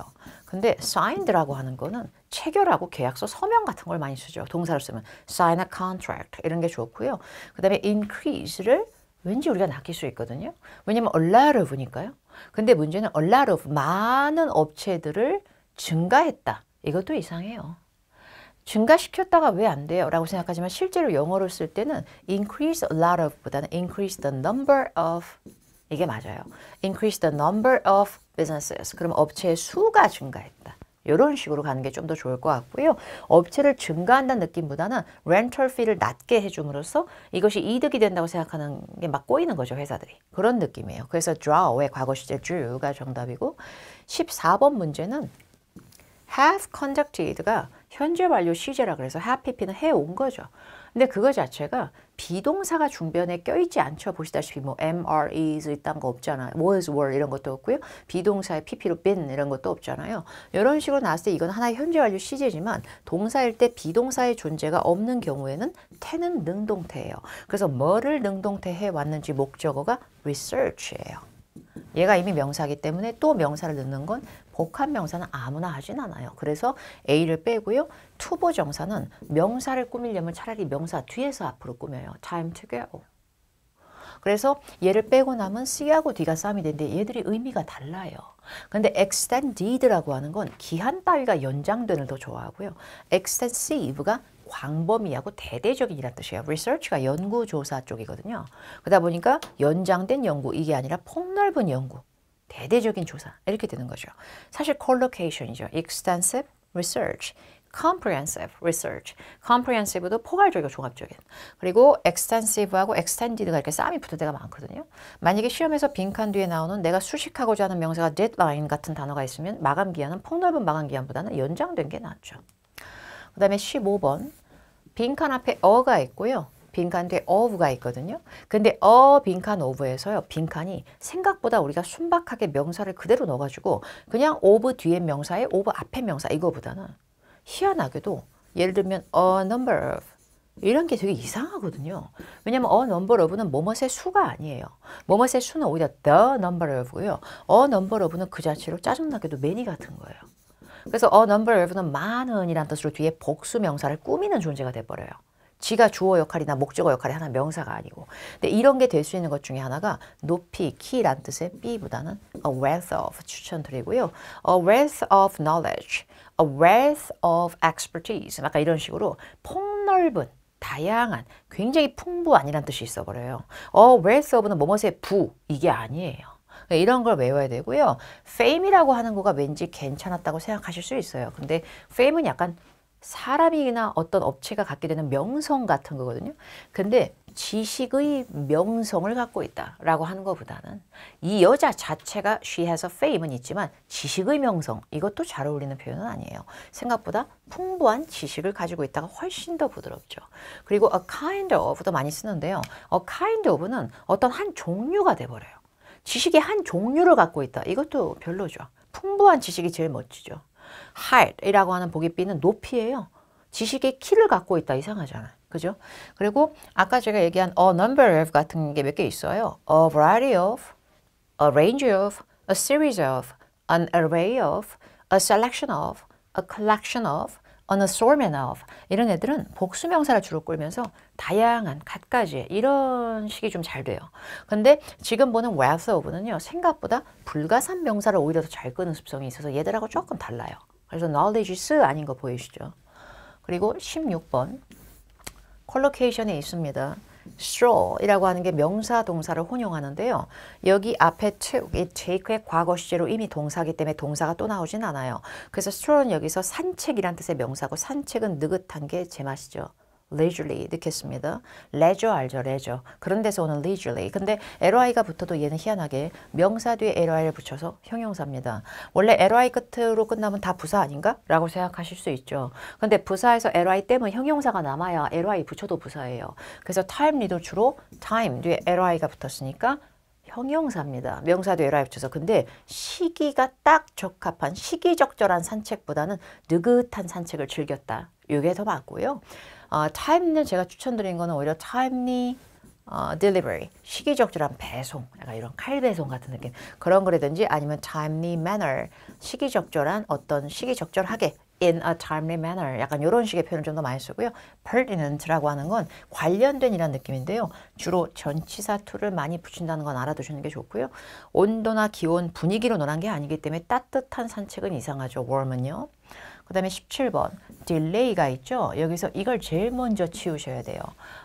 근데 signed라고 하는 거는 체결하고 계약서 서명 같은 걸 많이 쓰죠. 동사를 쓰면 sign a contract 이런 게 좋고요. 그 다음에 increase를 왠지 우리가 낚일 수 있거든요. 왜냐면 a lot of니까요. 근데 문제는 a lot of 많은 업체들을 증가했다. 이것도 이상해요. 증가시켰다가 왜 안 돼요? 라고 생각하지만 실제로 영어로 쓸 때는 increase a lot of 보다는 increase the number of 이게 맞아요. increase the number of businesses. 그럼 업체의 수가 증가했다. 이런 식으로 가는 게 좀 더 좋을 것 같고요. 업체를 증가한다는 느낌보다는 렌털 피를 낮게 해줌으로써 이것이 이득이 된다고 생각하는 게 막 꼬이는 거죠. 회사들이. 그런 느낌이에요. 그래서 draw의 과거 시제 drew가 정답이고 14번 문제는 have conducted가 현재 완료 시제라 그래서 have pp는 해온 거죠. 근데 그거 자체가 비동사가 중변에 껴있지 않죠. 보시다시피 뭐 am, are, is 이딴 거 없잖아요. was, were 이런 것도 없고요. 비동사의 pp로 been 이런 것도 없잖아요. 이런 식으로 나왔을 때 이건 하나의 현재 완료 시제지만 동사일 때 비동사의 존재가 없는 경우에는 태는 능동태예요. 그래서 뭐를 능동태 해왔는지 목적어가 research예요. 얘가 이미 명사이기 때문에 또 명사를 넣는 건 복합 명사는 아무나 하진 않아요. 그래서 A를 빼고요. 투보정사는 명사를 꾸미려면 차라리 명사 뒤에서 앞으로 꾸며요. time to go. 그래서 얘를 빼고 나면 C하고 D가 싸움이 되는데 얘들이 의미가 달라요. 근데 extended라고 하는 건 기한 따위가 연장된을 더 좋아하고요. extensive가 광범위하고 대대적인이란 뜻이에요. research가 연구조사 쪽이거든요. 그러다 보니까 연장된 연구 이게 아니라 폭넓은 연구, 대대적인 조사 이렇게 되는 거죠. 사실 collocation이죠. extensive research. comprehensive research. comprehensive도 포괄적이고 종합적인. 그리고 extensive하고 extended가 이렇게 싸움이 붙을 때가 많거든요. 만약에 시험에서 빈칸 뒤에 나오는 내가 수식하고자 하는 명사가 deadline 같은 단어가 있으면 마감 기한은 폭넓은 마감 기한보다는 연장된 게 낫죠. 그 다음에 15번. 빈칸 앞에 어가 있고요. 빈칸 뒤에 of가 있거든요. 근데 빈칸 of에서요. 빈칸이 생각보다 우리가 순박하게 명사를 그대로 넣어가지고 그냥 of 뒤에 명사에 of 앞에 명사 이거보다는 희한하게도 예를 들면 a number of 이런 게 되게 이상하거든요. 왜냐하면 a number of는 뭐뭇의 수가 아니에요. 뭐뭇의 수는 오히려 the number of고요. a number of는 그 자체로 짜증나게도 many 같은 거예요. 그래서 a number of는 많은이란 뜻으로 뒤에 복수 명사를 꾸미는 존재가 돼버려요. 지가 주어 역할이나 목적어 역할이 하나 명사가 아니고. 근데 이런 게 될 수 있는 것 중에 하나가 높이, 키란 뜻의 B보다는 a wealth of 추천드리고요. a wealth of knowledge, a wealth of expertise. 약간 이런 식으로 폭넓은, 다양한, 굉장히 풍부한이란 뜻이 있어버려요. a wealth of는 뭐뭇의 부, 이게 아니에요. 이런 걸 외워야 되고요. fame이라고 하는 거가 왠지 괜찮았다고 생각하실 수 있어요. 근데 fame은 약간 사람이나 어떤 업체가 갖게 되는 명성 같은 거거든요. 근데 지식의 명성을 갖고 있다라고 하는 것보다는 이 여자 자체가 she has a fame은 있지만 지식의 명성 이것도 잘 어울리는 표현은 아니에요. 생각보다 풍부한 지식을 가지고 있다가 훨씬 더 부드럽죠. 그리고 a kind of도 많이 쓰는데요. a kind of는 어떤 한 종류가 돼버려요. 지식의 한 종류를 갖고 있다. 이것도 별로죠. 풍부한 지식이 제일 멋지죠. height이라고 하는 보기 B는 높이예요. 지식의 키를 갖고 있다. 이상하잖아요. 그죠? 그리고 아까 제가 얘기한 a number of 같은 게 몇 개 있어요. a variety of, a range of, a series of, an array of, a selection of, a collection of, an assortment of 이런 애들은 복수명사를 주로 끌면서 다양한, 갖가지 이런 식이 좀 잘 돼요. 근데 지금 보는 wealth of는요. 생각보다 불가산 명사를 오히려 더 잘 끄는 습성이 있어서 얘들하고 조금 달라요. 그래서 knowledges 아닌 거 보이시죠? 그리고 16번 컬로케이션에 있습니다. straw이라고 하는 게 명사, 동사를 혼용하는데요. 여기 앞에 took, 이 take의 과거 시제로 이미 동사이기 때문에 동사가 또 나오진 않아요. 그래서 straw는 여기서 산책이란 뜻의 명사고 산책은 느긋한 게 제맛이죠. leisurely 넣겠습니다. leisure 알죠? leisure. 그런 데서 오는 leisurely. 근데 ly가 붙어도 얘는 희한하게 명사 뒤에 ly를 붙여서 형용사입니다. 원래 ly 끝으로 끝나면 다 부사 아닌가? 라고 생각하실 수 있죠. 근데 부사에서 ly 때문에 형용사가 남아야 ly 붙여도 부사예요. 그래서 timely도 주로 time 뒤에 ly가 붙었으니까 형용사입니다. 명사 뒤에 ly 붙여서. 근데 시기가 딱 적합한 시기적절한 산책보다는 느긋한 산책을 즐겼다. 이게 더 맞고요. timely는 제가 추천드린 거는 오히려 timely delivery, 시기적절한 배송, 약간 이런 칼 배송 같은 느낌 그런 거라든지 아니면 timely manner, 시기적절한 어떤 시기적절하게 in a timely manner, 약간 이런 식의 표현을 좀 더 많이 쓰고요. pertinent라고 하는 건 관련된 이란 느낌인데요. 주로 전치사 to를 많이 붙인다는 건 알아두시는 게 좋고요. 온도나 기온, 분위기로 논한 게 아니기 때문에 따뜻한 산책은 이상하죠. warm은요. 그 다음에 17번 delay가 있죠. 여기서 이걸 제일 먼저 치우셔야 돼요.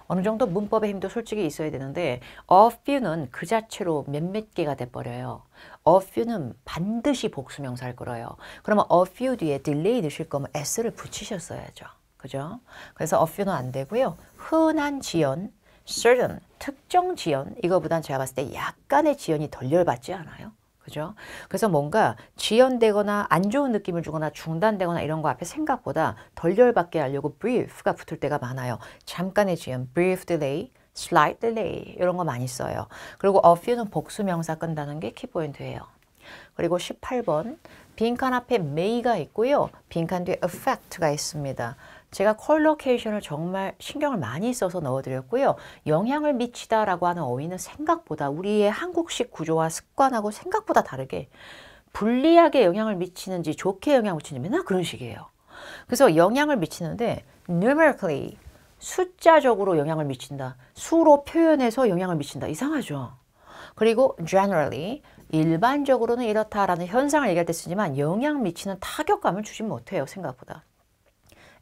어느 정도 문법의 힘도 솔직히 있어야 되는데 a few는 그 자체로 몇몇 개가 돼버려요. a few는 반드시 복수명사를 끌어요. 그러면 a few 뒤에 delay 넣으실 거면 s를 붙이셨어야죠. 그죠? 그래서 a few는 안 되고요. 흔한 지연, certain, 특정 지연 이거보단 제가 봤을 때 약간의 지연이 덜 열받지 않아요? 그죠? 그래서 뭔가 지연되거나 안 좋은 느낌을 주거나 중단되거나 이런 거 앞에 생각보다 덜 열받게 하려고 brief가 붙을 때가 많아요. 잠깐의 지연, brief delay, slight delay 이런 거 많이 써요. 그리고 a few는 복수명사 끈다는 게 키포인트예요. 그리고 18번 빈칸 앞에 may가 있고요. 빈칸 뒤에 affect가 있습니다. 제가 컬로케이션을 정말 신경을 많이 써서 넣어드렸고요. 영향을 미치다라고 하는 어휘는 생각보다 우리의 한국식 구조와 습관하고 생각보다 다르게 불리하게 영향을 미치는지 좋게 영향을 미치는지 맨날 그런 식이에요. 그래서 영향을 미치는데 numerically 숫자적으로 영향을 미친다. 수로 표현해서 영향을 미친다. 이상하죠. 그리고 generally 일반적으로는 이렇다라는 현상을 얘기할 때 쓰지만 영향 미치는 타격감을 주지 못해요. 생각보다.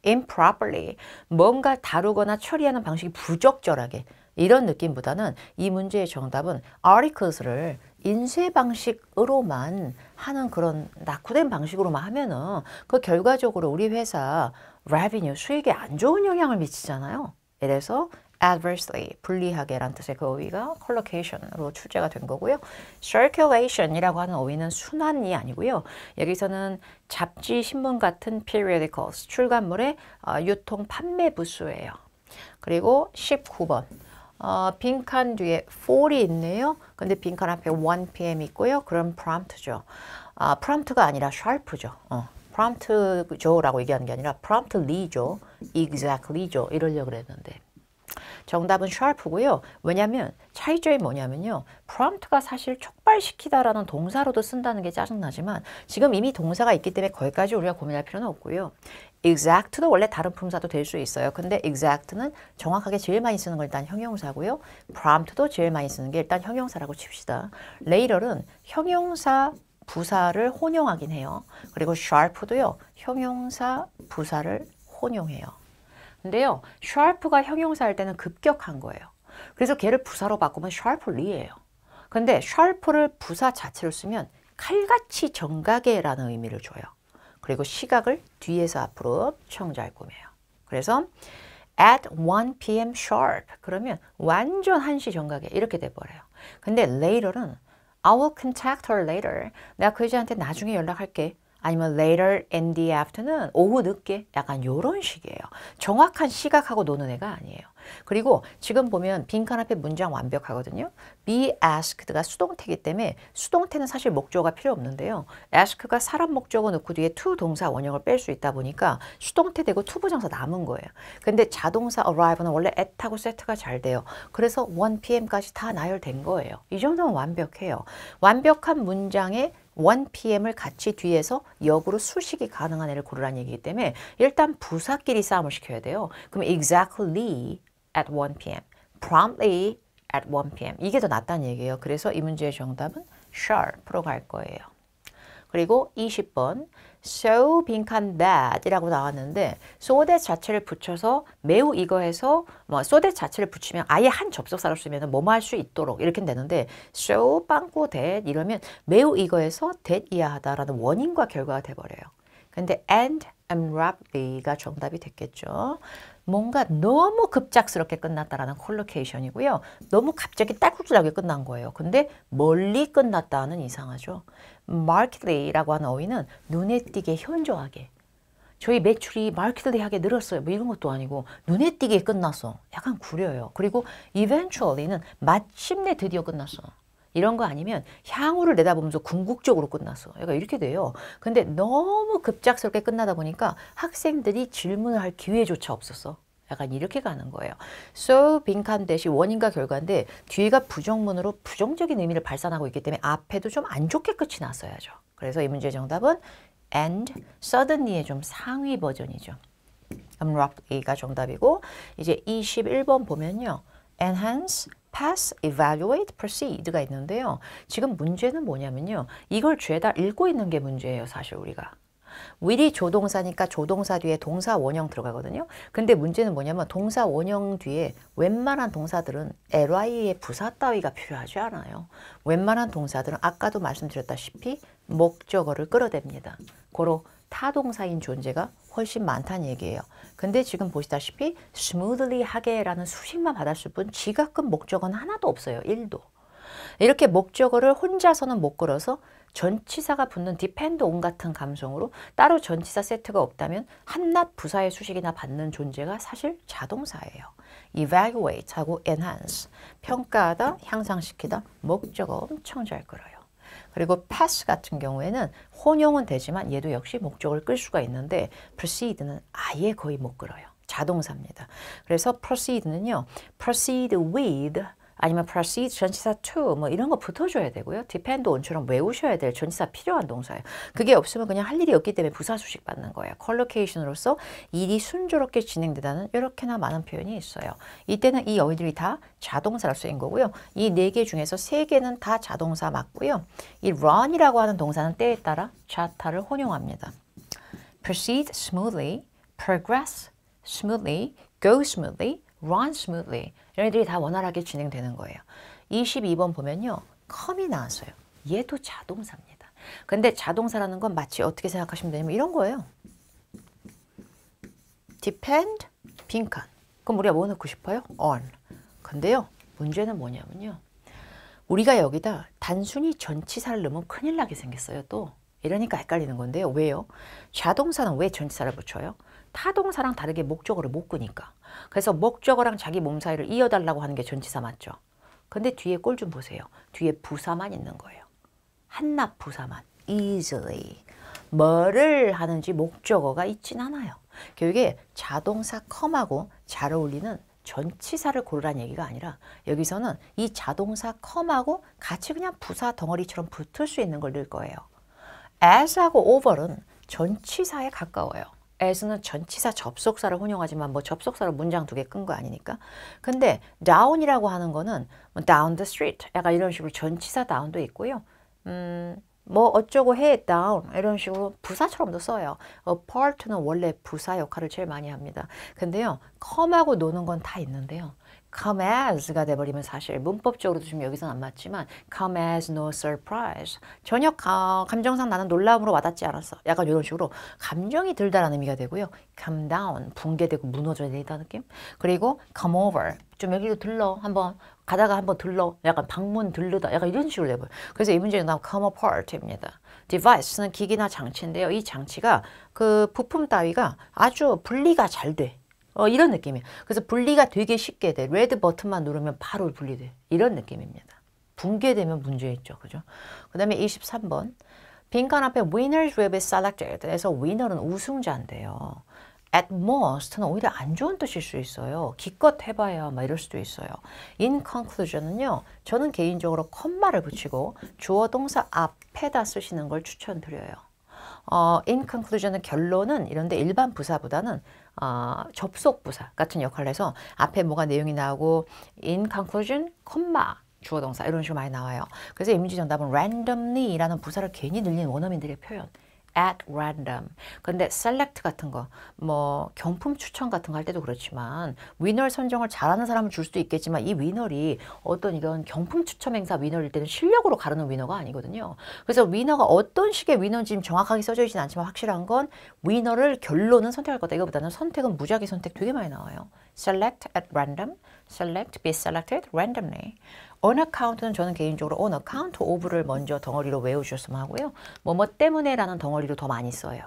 improperly 뭔가 다루거나 처리하는 방식이 부적절하게 이런 느낌보다는 이 문제의 정답은 articles를 인쇄 방식으로만 하는 그런 낙후된 방식으로만 하면은 그 결과적으로 우리 회사 revenue 수익에 안 좋은 영향을 미치잖아요. 이래서 adversely 불리하게 라는 뜻의 그 어휘가 collocation으로 출제가 된 거고요. circulation이라고 하는 어휘는 순환이 아니고요. 여기서는 잡지, 신문 같은 periodicals, 출간물의 유통 판매 부수예요. 그리고 19번. 빈칸 뒤에 fall이 있네요. 근데 빈칸 앞에 1pm 있고요. 그럼 prompt죠. prompt가 아니라 sharp죠. prompt죠라고 얘기하는 게 아니라 promptly죠. exactly죠. 이러려고 그랬는데. 정답은 sharp고요. 왜냐하면 차이점이 뭐냐면요. prompt가 사실 촉발시키다라는 동사로도 쓴다는 게 짜증나지만 지금 이미 동사가 있기 때문에 거기까지 우리가 고민할 필요는 없고요. exact도 원래 다른 품사도 될 수 있어요. 근데 exact는 정확하게 제일 많이 쓰는 건 일단 형용사고요. prompt도 제일 많이 쓰는 게 일단 형용사라고 칩시다. later은 형용사 부사를 혼용하긴 해요. 그리고 sharp도요. 형용사 부사를 혼용해요. 근데요, sharp가 형용사 할 때는 급격한 거예요. 그래서 걔를 부사로 바꾸면 sharply예요. 근데 sharp를 부사 자체로 쓰면 칼같이 정각에라는 의미를 줘요. 그리고 시각을 뒤에서 앞으로 청자할 꿈이에요. 그래서 at 1 p.m. sharp 그러면 완전 1시 정각에 이렇게 돼버려요. 근데 later은 I will contact her later. 내가 그 여자한테 나중에 연락할게. 아니면 later in the afternoon, 오후 늦게 약간 요런 식이에요. 정확한 시각하고 노는 애가 아니에요. 그리고 지금 보면 빈칸 앞에 문장 완벽하거든요. be asked가 수동태이기 때문에 수동태는 사실 목적어가 필요 없는데요. ask가 사람 목적어 넣고 뒤에 to 동사 원형을 뺄 수 있다 보니까 수동태 되고 to 부정사 남은 거예요. 근데 자동사 arrive는 원래 at하고 set가 잘 돼요. 그래서 1 p.m.까지 다 나열된 거예요. 이 정도면 완벽해요. 완벽한 문장에 1 p.m.을 같이 뒤에서 역으로 수식이 가능한 애를 고르라는 얘기이기 때문에 일단 부사끼리 싸움을 시켜야 돼요. 그럼 exactly at 1 p.m. promptly at 1 p.m. 이게 더 낫다는 얘기예요. 그래서 이 문제의 정답은 sharp로 갈 거예요. 그리고 20번 so 빈칸 that 이라고 나왔는데 so that 자체를 붙여서 매우 이거에서 so that 자체를 붙이면 아예 한 접속사를 쓰면 뭐뭐 할 수 있도록 이렇게 되는데 so 빵꾸 that 이러면 매우 이거에서 that 이하하다라는 원인과 결과가 돼버려요. 근데 and abruptly가 정답이 됐겠죠. 뭔가 너무 급작스럽게 끝났다라는 콜로케이션이고요. 너무 갑자기 딸꾹질하게 끝난 거예요. 근데 멀리 끝났다는 이상하죠. markedly라고 하는 어휘는 눈에 띄게 현저하게. 저희 매출이 markedly하게 늘었어요. 뭐 이런 것도 아니고 눈에 띄게 끝났어. 약간 구려요. 그리고 eventually는 마침내 드디어 끝났어. 이런 거 아니면 향후를 내다보면서 궁극적으로 끝났어. 약간 이렇게 돼요. 근데 너무 급작스럽게 끝나다 보니까 학생들이 질문을 할 기회조차 없었어. 약간 이렇게 가는 거예요. So 빈칸 대시 원인과 결과인데 뒤가 부정문으로 부정적인 의미를 발산하고 있기 때문에 앞에도 좀 안 좋게 끝이 났어야죠. 그래서 이 문제의 정답은 and suddenly의 좀 상위 버전이죠. abruptly가 정답이고 이제 21번 보면요. enhance pass, evaluate, proceed가 있는데요. 지금 문제는 뭐냐면요. 이걸 죄다 읽고 있는 게 문제예요. 사실 우리가. will이 조동사니까 조동사 뒤에 동사 원형 들어가거든요. 근데 문제는 뭐냐면 동사 원형 뒤에 웬만한 동사들은 ly의 부사 따위가 필요하지 않아요. 웬만한 동사들은 아까도 말씀드렸다시피 목적어를 끌어댑니다. 고로 타동사인 존재가 훨씬 많다는 얘기예요. 근데 지금 보시다시피 smoothly 하게라는 수식만 받았을 뿐 지가끔 목적어는 하나도 없어요. 1도. 이렇게 목적어를 혼자서는 못 걸어서 전치사가 붙는 depend on 같은 감성으로 따로 전치사 세트가 없다면 한낱 부사의 수식이나 받는 존재가 사실 자동사예요. evaluate하고 enhance, 평가하다, 향상시키다, 목적어 엄청 잘 끌어요. 그리고 pass 같은 경우에는 혼용은 되지만 얘도 역시 목적을 끌 수가 있는데 proceed는 아예 거의 못 끌어요. 자동사입니다. 그래서 proceed는요. proceed with 아니면 proceed 전치사 to 뭐 이런 거 붙어줘야 되고요. depend on처럼 외우셔야 될 전치사 필요한 동사예요. 그게 없으면 그냥 할 일이 없기 때문에 부사 수식 받는 거예요. 컬로케이션으로서 일이 순조롭게 진행되다는 이렇게나 많은 표현이 있어요. 이때는 이 어휘들이 다 자동사로 쓰인 거고요. 이 4개 중에서 3개는 다 자동사 맞고요. 이 run이라고 하는 동사는 때에 따라 자타를 혼용합니다. proceed smoothly, progress smoothly, go smoothly, run smoothly. 얘네들이 다 원활하게 진행되는 거예요. 22번 보면요. come이 나왔어요. 얘도 자동사입니다. 근데 자동사라는 건 마치 어떻게 생각하시면 되냐면 이런 거예요. depend, 빈칸. 그럼 우리가 뭐 넣고 싶어요? on. 근데요. 문제는 뭐냐면요. 우리가 여기다 단순히 전치사를 넣으면 큰일 나게 생겼어요. 또. 이러니까 헷갈리는 건데요. 왜요? 자동사는 왜 전치사를 붙여요? 타동사랑 다르게 목적어를 못 끄니까. 그래서 목적어랑 자기 몸 사이를 이어달라고 하는 게 전치사 맞죠? 근데 뒤에 꼴 좀 보세요. 뒤에 부사만 있는 거예요. 한낱 부사만. easily. 뭐를 하는지 목적어가 있진 않아요. 결국에 자동사 come하고 잘 어울리는 전치사를 고르라는 얘기가 아니라 여기서는 이 자동사 come하고 같이 그냥 부사 덩어리처럼 붙을 수 있는 걸 넣을 거예요. as하고 over는 전치사에 가까워요. as는 전치사 접속사를 혼용하지만 뭐 접속사로 문장 2개 끈 거 아니니까. 근데 down이라고 하는 거는 down the street 약간 이런 식으로 전치사 down도 있고요. 뭐 어쩌고 해 down 이런 식으로 부사처럼도 써요. apart는 원래 부사 역할을 제일 많이 합니다. 근데요. come하고 노는 건 다 있는데요. come as가 돼버리면 사실 문법적으로도 좀 여기서는 안 맞지만 come as no surprise. 전혀 감정상 나는 놀라움으로 와닿지 않았어. 약간 이런 식으로 감정이 들다라는 의미가 되고요. come down, 붕괴되고 무너져야 된다는 느낌. 그리고 come over, 좀 여기로 들러 한번 가다가 한번 들러, 약간 방문 들르다, 약간 이런 식으로 돼버려요. 그래서 이 문제는 come apart입니다. device는 기기나 장치인데요. 이 장치가 그 부품 따위가 아주 분리가 잘 돼. 이런 느낌이에요. 그래서 분리가 되게 쉽게 돼. 레드 버튼만 누르면 바로 분리돼. 이런 느낌입니다. 붕괴되면 문제 있죠. 그죠? 그 다음에 23번. 빈칸 앞에 winners will be selected. 해서 winner는 우승자인데요. at most는 오히려 안 좋은 뜻일 수 있어요. 기껏 해봐야 막 이럴 수도 있어요. in conclusion은요. 저는 개인적으로 콤마를 붙이고 주어 동사 앞에다 쓰시는 걸 추천드려요. in conclusion은 결론은 이런데 일반 부사보다는 접속 부사 같은 역할을 해서 앞에 뭐가 내용이 나오고 in conclusion, 콤마, 주어 동사 이런 식으로 많이 나와요. 그래서 이 문제 정답은 randomly라는 부사를 괜히 늘린 원어민들의 표현. at random. 근데 select 같은 거, 뭐 경품 추천 같은 거 할 때도 그렇지만 위너 선정을 잘하는 사람을 줄 수도 있겠지만 이 위너리 어떤 이런 경품 추첨 행사 위너일 때는 실력으로 가르는 위너가 아니거든요. 그래서 위너가 어떤 식의 위너인지 지금 정확하게 써져 있진 않지만 확실한 건 위너를 결론은 선택할 거다. 이거보다는 선택은 무작위 선택 되게 많이 나와요. select at random, select, be selected randomly. on account는 저는 개인적으로 on account of를 먼저 덩어리로 외우셨으면 하고요. 뭐뭐 때문에 라는 덩어리로 더 많이 써요.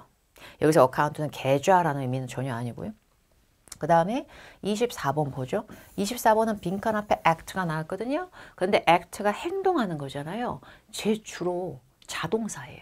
여기서 account는 계좌라는 의미는 전혀 아니고요. 그 다음에 24번 보죠. 24번은 빈칸 앞에 act가 나왔거든요. 근데 act가 행동하는 거잖아요. 제 주로 자동사예요.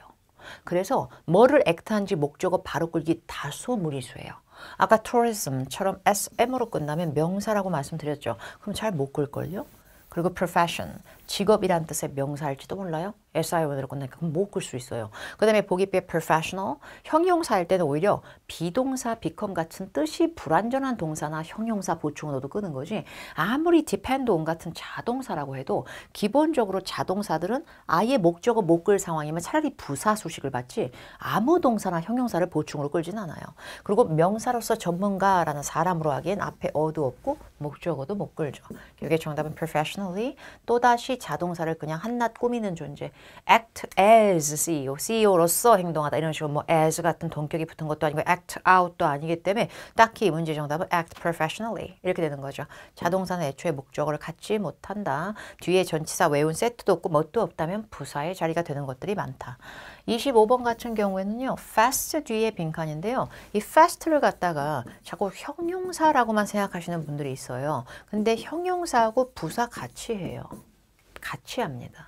그래서 뭐를 act한지 목적어 바로 끌기 다소 무리수예요. 아까 tourism처럼 sm으로 끝나면 명사라고 말씀드렸죠. 그럼 잘 못 끌걸요? 그리고 profession, 직업이란 뜻의 명사일지도 몰라요. SIO으로 끝나니까 그럼 못 끌 수 있어요. 그 다음에 보기 배 professional, 형용사일 때는 오히려 비동사, become 같은 뜻이 불완전한 동사나 형용사 보충을 넣어도 끄는 거지. 아무리 depend on 같은 자동사라고 해도 기본적으로 자동사들은 아예 목적어 못 끌 상황이면 차라리 부사 수식을 받지 아무 동사나 형용사를 보충으로 끌진 않아요. 그리고 명사로서 전문가라는 사람으로 하기엔 앞에 어도 없고 목적어도 못 끌죠. 이게 정답은 professionally, 또다시 자동사를 그냥 한낱 꾸미는 존재. act as CEO, CEO로서 행동하다 이런 식으로 뭐 as 같은 동격이 붙은 것도 아니고 act out도 아니기 때문에 딱히 문제 정답은 act professionally 이렇게 되는 거죠. 자동사는 애초에 목적어를 갖지 못한다. 뒤에 전치사 외운 세트도 없고 뭣도 없다면 부사의 자리가 되는 것들이 많다. 25번 같은 경우에는요. fast 뒤에 빈칸인데요. 이 fast를 갖다가 자꾸 형용사라고만 생각하시는 분들이 있어요. 근데 형용사하고 부사 같이 해요. 같이 합니다.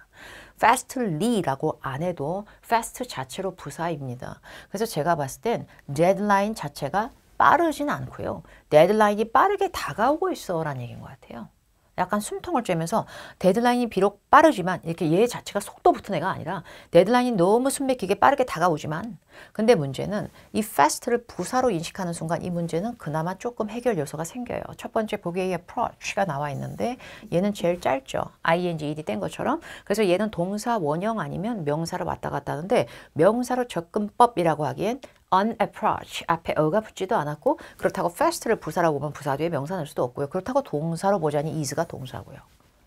fastly라고 안 해도 fast 자체로 부사입니다. 그래서 제가 봤을 땐 데드라인 자체가 빠르진 않고요. 데드라인이 빠르게 다가오고 있어라는 얘기인 것 같아요. 약간 숨통을 쬐면서 데드라인이 비록 빠르지만 이렇게 얘 자체가 속도 붙은 애가 아니라 데드라인이 너무 숨막히게 빠르게 다가오지만 근데 문제는 이 fast를 부사로 인식하는 순간 이 문제는 그나마 조금 해결 요소가 생겨요. 첫 번째 보기에 approach가 나와 있는데 얘는 제일 짧죠. ing, ed 뗀 것처럼. 그래서 얘는 동사 원형 아니면 명사로 왔다 갔다 하는데 명사로 접근법이라고 하기엔 on approach 앞에 어가 붙지도 않았고 그렇다고 fast를 부사라고 보면 부사 뒤에 명사 넣을 수도 없고요. 그렇다고 동사로 보자니 is가 동사고요.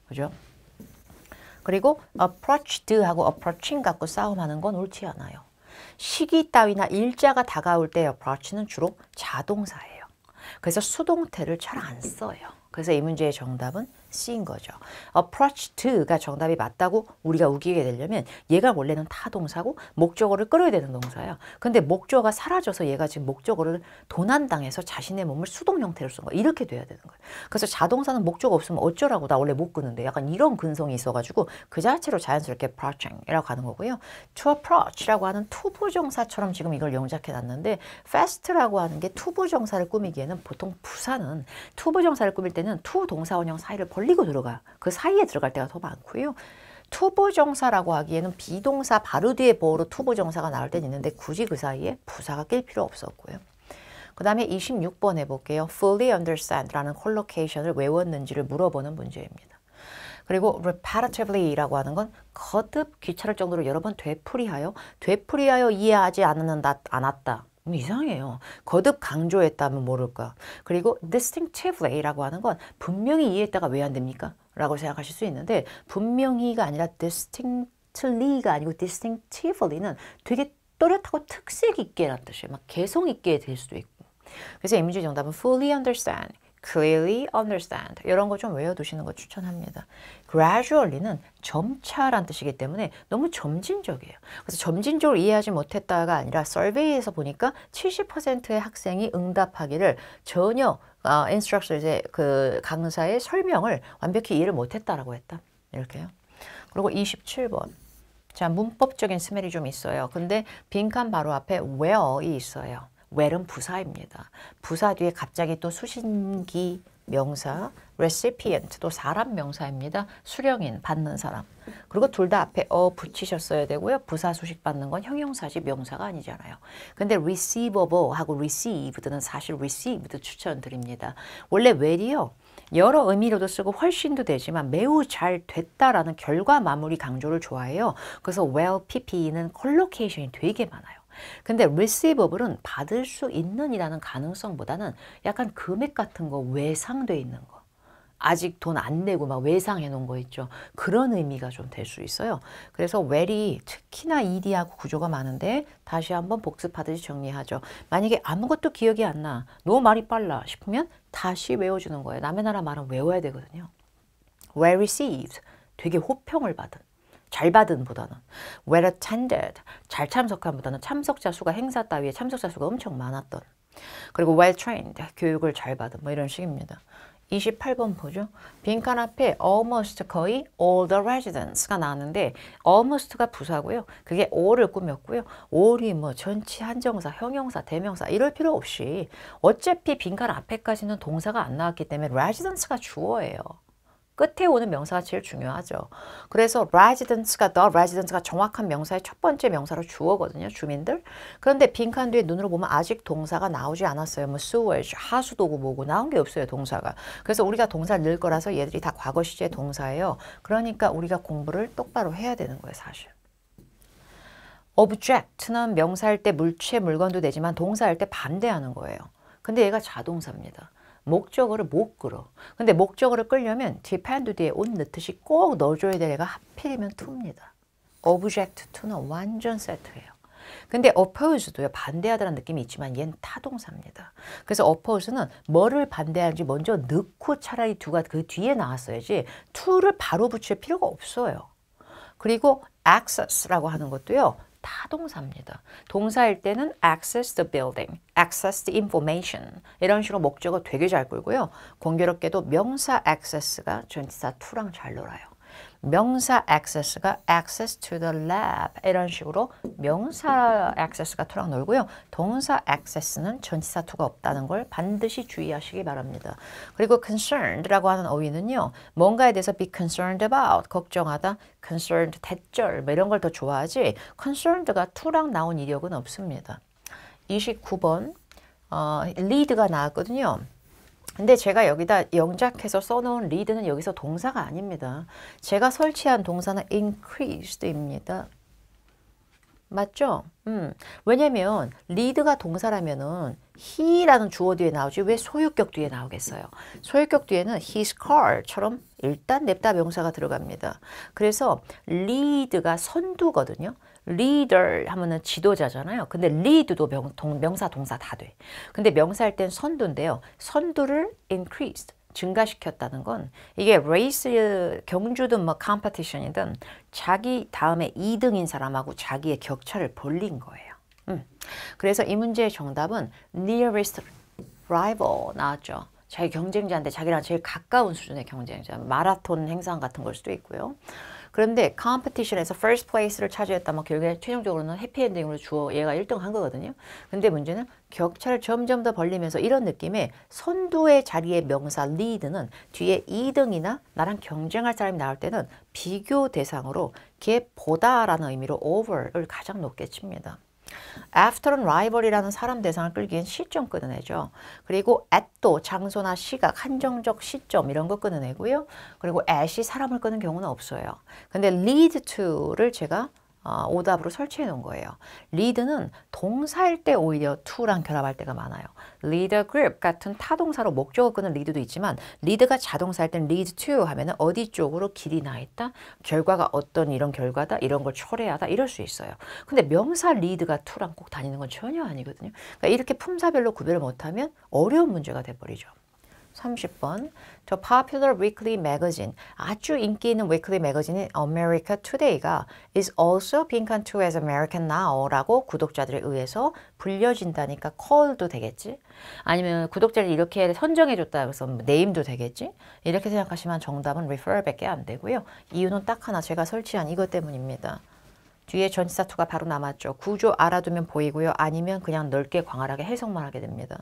그죠? 그리고 approached하고 approaching 갖고 싸움하는 건 옳지 않아요. 시기 따위나 일자가 다가올 때 approach는 주로 자동사예요. 그래서 수동태를 잘 안 써요. 그래서 이 문제의 정답은 C인 거죠. approached가 정답이 맞다고 우리가 우기게 되려면 얘가 원래는 타동사고 목적어를 끌어야 되는 동사야. 근데 목적어가 사라져서 얘가 지금 목적어를 도난당해서 자신의 몸을 수동 형태로 쓴 거야. 이렇게 돼야 되는 거야. 그래서 자동사는 목적어 없으면 어쩌라고 나 원래 못 끄는데 약간 이런 근성이 있어가지고 그 자체로 자연스럽게 approaching이라고 가는 거고요. to approach라고 하는 투부정사처럼 지금 이걸 영작해 놨는데 fast라고 하는 게 투부정사를 꾸미기에는 보통 부사는 투부정사를 꾸밀 때는 투 동사원형 사이를 벌리고 들어가. 그 사이에 들어갈 때가 더 많고요. 투부정사라고 하기에는 비동사 바로 뒤에 보어로 투부정사가 나올 때는 있는데 굳이 그 사이에 부사가 낄 필요 없었고요. 그 다음에 26번 해볼게요. fully understand라는 콜로케이션을 외웠는지를 물어보는 문제입니다. 그리고 repetitively라고 하는 건 거듭 귀찮을 정도로 여러 번 되풀이하여 이해하지 않았다. 이상해요. 거듭 강조했다면 모를까. 그리고 distinctively라고 하는 건 분명히 이해했다가 왜 안 됩니까? 라고 생각하실 수 있는데 분명히가 아니라 distinctly가 아니고 distinctively는 되게 또렷하고 특색 있게 라는 뜻이에요. 막 개성 있게 될 수도 있고. 그래서 이 문제 정답은 fully understand, clearly understand 이런 거 좀 외워두시는 거 추천합니다. gradually는 점차란 뜻이기 때문에 너무 점진적이에요. 그래서 점진적으로 이해하지 못했다가 아니라 서베이에서 보니까 70%의 학생이 응답하기를 전혀 인스트럭터의 그 강사의 설명을 완벽히 이해를 못했다라고 했다. 이렇게요. 그리고 27번. 자, 문법적인 스멜이 좀 있어요. 근데 빈칸 바로 앞에 where이 있어요. where은 부사입니다. 부사 뒤에 갑자기 또 수신기 명사, recipient 또 사람 명사입니다. 수령인, 받는 사람. 그리고 둘 다 앞에 붙이셨어야 되고요. 부사 수식 받는 건 형용사지 명사가 아니잖아요. 근데 receivable 하고 received는 사실 received 추천드립니다. 원래 well이요. 여러 의미로도 쓰고 훨씬도 되지만 매우 잘 됐다라는 결과 마무리 강조를 좋아해요. 그래서 well, pp는 컬로케이션이 되게 많아요. 근데 receiva블은 받을 수 있는 이라는 가능성보다는 약간 금액 같은 거 외상돼 있는 거. 아직 돈 안 내고 막 외상해 놓은 거 있죠. 그런 의미가 좀 될 수 있어요. 그래서 well이 특히나 ed하고 구조가 많은데 다시 한번 복습하듯이 정리하죠. 만약에 아무것도 기억이 안 나, 너무 말이 빨라 싶으면 다시 외워주는 거예요. 남의 나라 말은 외워야 되거든요. well received, 되게 호평을 받은. 잘 받은 보다는 well attended, 잘 참석한 보다는 참석자 수가 행사 따위에 참석자 수가 엄청 많았던. 그리고 well trained, 교육을 잘 받은 뭐 이런 식입니다. 28번 보죠. 빈칸 앞에 almost 거의 all the residents가 나왔는데 almost가 부사고요. 그게 all을 꾸몄고요. all이 뭐 전치 한정사, 형용사, 대명사 이럴 필요 없이 어차피 빈칸 앞에까지는 동사가 안 나왔기 때문에 residents가 주어예요. 끝에 오는 명사가 제일 중요하죠. 그래서 residents가 the residents가 정확한 명사의 첫 번째 명사로 주어거든요. 주민들. 그런데 빈칸 뒤에 눈으로 보면 아직 동사가 나오지 않았어요. 뭐 sewage, 하수도고 뭐고 나온 게 없어요. 동사가. 그래서 우리가 동사를 넣을 거라서 얘들이 다 과거 시제 동사예요. 그러니까 우리가 공부를 똑바로 해야 되는 거예요. 사실. object는 명사일 때 물체, 물건도 되지만 동사일 때 반대하는 거예요. 근데 얘가 자동사입니다. 목적어를 못 끌어. 근데 목적어를 끌려면 depend 뒤에 on 넣듯이 꼭 넣어줘야 될 애가 하필이면 to입니다. object to는 완전 세트예요. 근데 oppose도요. 반대하다는 느낌이 있지만 얘는 타동사입니다. 그래서 oppose는 뭐를 반대하는지 먼저 넣고 차라리 to가 그 뒤에 나왔어야지 to를 바로 붙일 필요가 없어요. 그리고 access라고 하는 것도요. 타동사입니다. 동사일 때는 access the building, access the information 이런 식으로 목적어 되게 잘 끌고요. 공교롭게도 명사 access가 전치사 to랑 잘 놀아요. 명사 access가 access to the lab 이런 식으로 명사 access가 to랑 놀고요. 동사 access는 전치사 to가 없다는 걸 반드시 주의하시기 바랍니다. 그리고 concerned라고 하는 어휘는요. 뭔가에 대해서 be concerned about, 걱정하다, concerned, 대절 뭐 이런 걸 더 좋아하지 concerned가 to랑 나온 이력은 없습니다. 29번 lead가 나왔거든요. 근데 제가 여기다 영작해서 써놓은 lead는 여기서 동사가 아닙니다. 제가 설치한 동사는 increased입니다. 맞죠? 왜냐면 lead가 동사라면은 he라는 주어 뒤에 나오지 왜 소유격 뒤에 나오겠어요? 소유격 뒤에는 his car처럼 일단 냅다 명사가 들어갑니다. 그래서 lead가 선두거든요. leader 하면은 지도자잖아요. 근데 lead도 명사, 동사 다 돼. 근데 명사할 땐 선두인데요. 선두를 increased, 증가시켰다는 건 이게 레이스, 경주든 뭐 컴피티션이든 자기 다음에 2등인 사람하고 자기의 격차를 벌린 거예요. 그래서 이 문제의 정답은 nearest rival 나왔죠. 자기 경쟁자인데 자기랑 제일 가까운 수준의 경쟁자. 마라톤 행상 같은 걸 수도 있고요. 그런데 컴피티션에서 first place를 차지했다면 결국에 최종적으로는 해피엔딩으로 주어 얘가 1등 한 거거든요. 근데 문제는 격차를 점점 더 벌리면서 이런 느낌의 선두의 자리의 명사 lead는 뒤에 2등이나 나랑 경쟁할 사람이 나올 때는 비교 대상으로 걔보다라는 의미로 over를 가장 높게 칩니다. after는 rival이라는 사람 대상을 끌기엔 시점 끊어내죠. 그리고 at도 장소나 시각, 한정적 시점 이런 거 끊어내고요. 그리고 at이 사람을 끄는 경우는 없어요. 근데 lead to를 제가 오답으로 설치해 놓은 거예요. lead는 동사일 때 오히려 to랑 결합할 때가 많아요. lead a group 같은 타동사로 목적어 끄는 lead도 있지만 lead가 자동사일 땐 lead to 하면은 어디 쪽으로 길이 나 있다. 결과가 어떤 이런 결과다. 이런 걸 초래하다. 이럴 수 있어요. 근데 명사 lead가 to랑 꼭 다니는 건 전혀 아니거든요. 그러니까 이렇게 품사별로 구별을 못하면 어려운 문제가 돼버리죠. 30번 The popular weekly magazine 아주 인기 있는 weekly magazine인 America Today가 is also being called to as American Now 라고 구독자들에 의해서 불려진다니까 call도 되겠지? 아니면 구독자를 이렇게 선정해줬다 그래서 name도 되겠지? 이렇게 생각하시면 정답은 refer 밖에 안 되고요. 이유는 딱 하나 제가 설치한 이것 때문입니다. 뒤에 전치사 to가 바로 남았죠. 구조 알아두면 보이고요. 아니면 그냥 넓게 광활하게 해석만 하게 됩니다.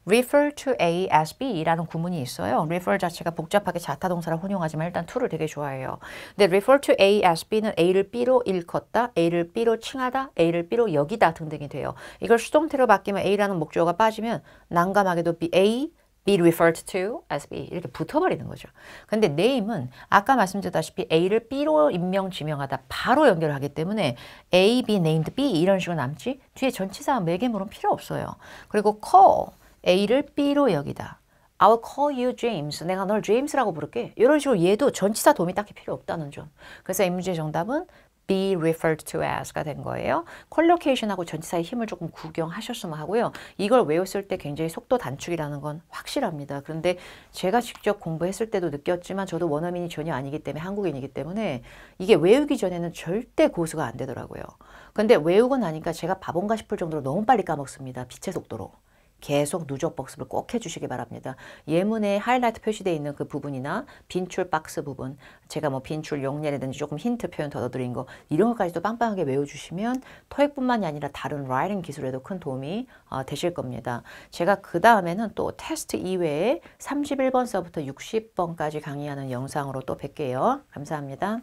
refer to A as B라는 구문이 있어요. refer 자체가 복잡하게 자타동사를 혼용하지만 일단 to를 되게 좋아해요. 근데 refer to A as B는 A를 B로 일컫다, A를 B로 칭하다, A를 B로 여기다 등등이 돼요. 이걸 수동태로 바뀌면 A라는 목적어가 빠지면 난감하게도 A, be referred to as B 이렇게 붙어버리는 거죠. 근데 name은 아까 말씀드렸다시피 A를 B로 임명, 지명하다 바로 연결하기 때문에 A, be named B 이런 식으로 남지 뒤에 전치사 매개물은 필요 없어요. 그리고 call A를 B로 여기다. I'll call you James. 내가 널 James라고 부를게. 이런 식으로 얘도 전치사 도움이 딱히 필요 없다는 점. 그래서 이 문제의 정답은 be referred to as가 된 거예요. 컬로케이션하고 전치사의 힘을 조금 구경하셨으면 하고요. 이걸 외웠을 때 굉장히 속도 단축이라는 건 확실합니다. 그런데 제가 직접 공부했을 때도 느꼈지만 저도 원어민이 전혀 아니기 때문에 한국인이기 때문에 이게 외우기 전에는 절대 고수가 안 되더라고요. 근데 외우고 나니까 제가 바본가 싶을 정도로 너무 빨리 까먹습니다. 빛의 속도로. 계속 누적 복습을 꼭 해주시기 바랍니다. 예문에 하이라이트 표시되어 있는 그 부분이나 빈출 박스 부분, 제가 뭐 빈출 용례라든지 조금 힌트 표현 더 넣어드린 거 이런 것까지도 빵빵하게 외워주시면 토익뿐만이 아니라 다른 라이팅 기술에도 큰 도움이 되실 겁니다. 제가 그 다음에는 또 테스트 이외에 31번서부터 60번까지 강의하는 영상으로 또 뵐게요. 감사합니다.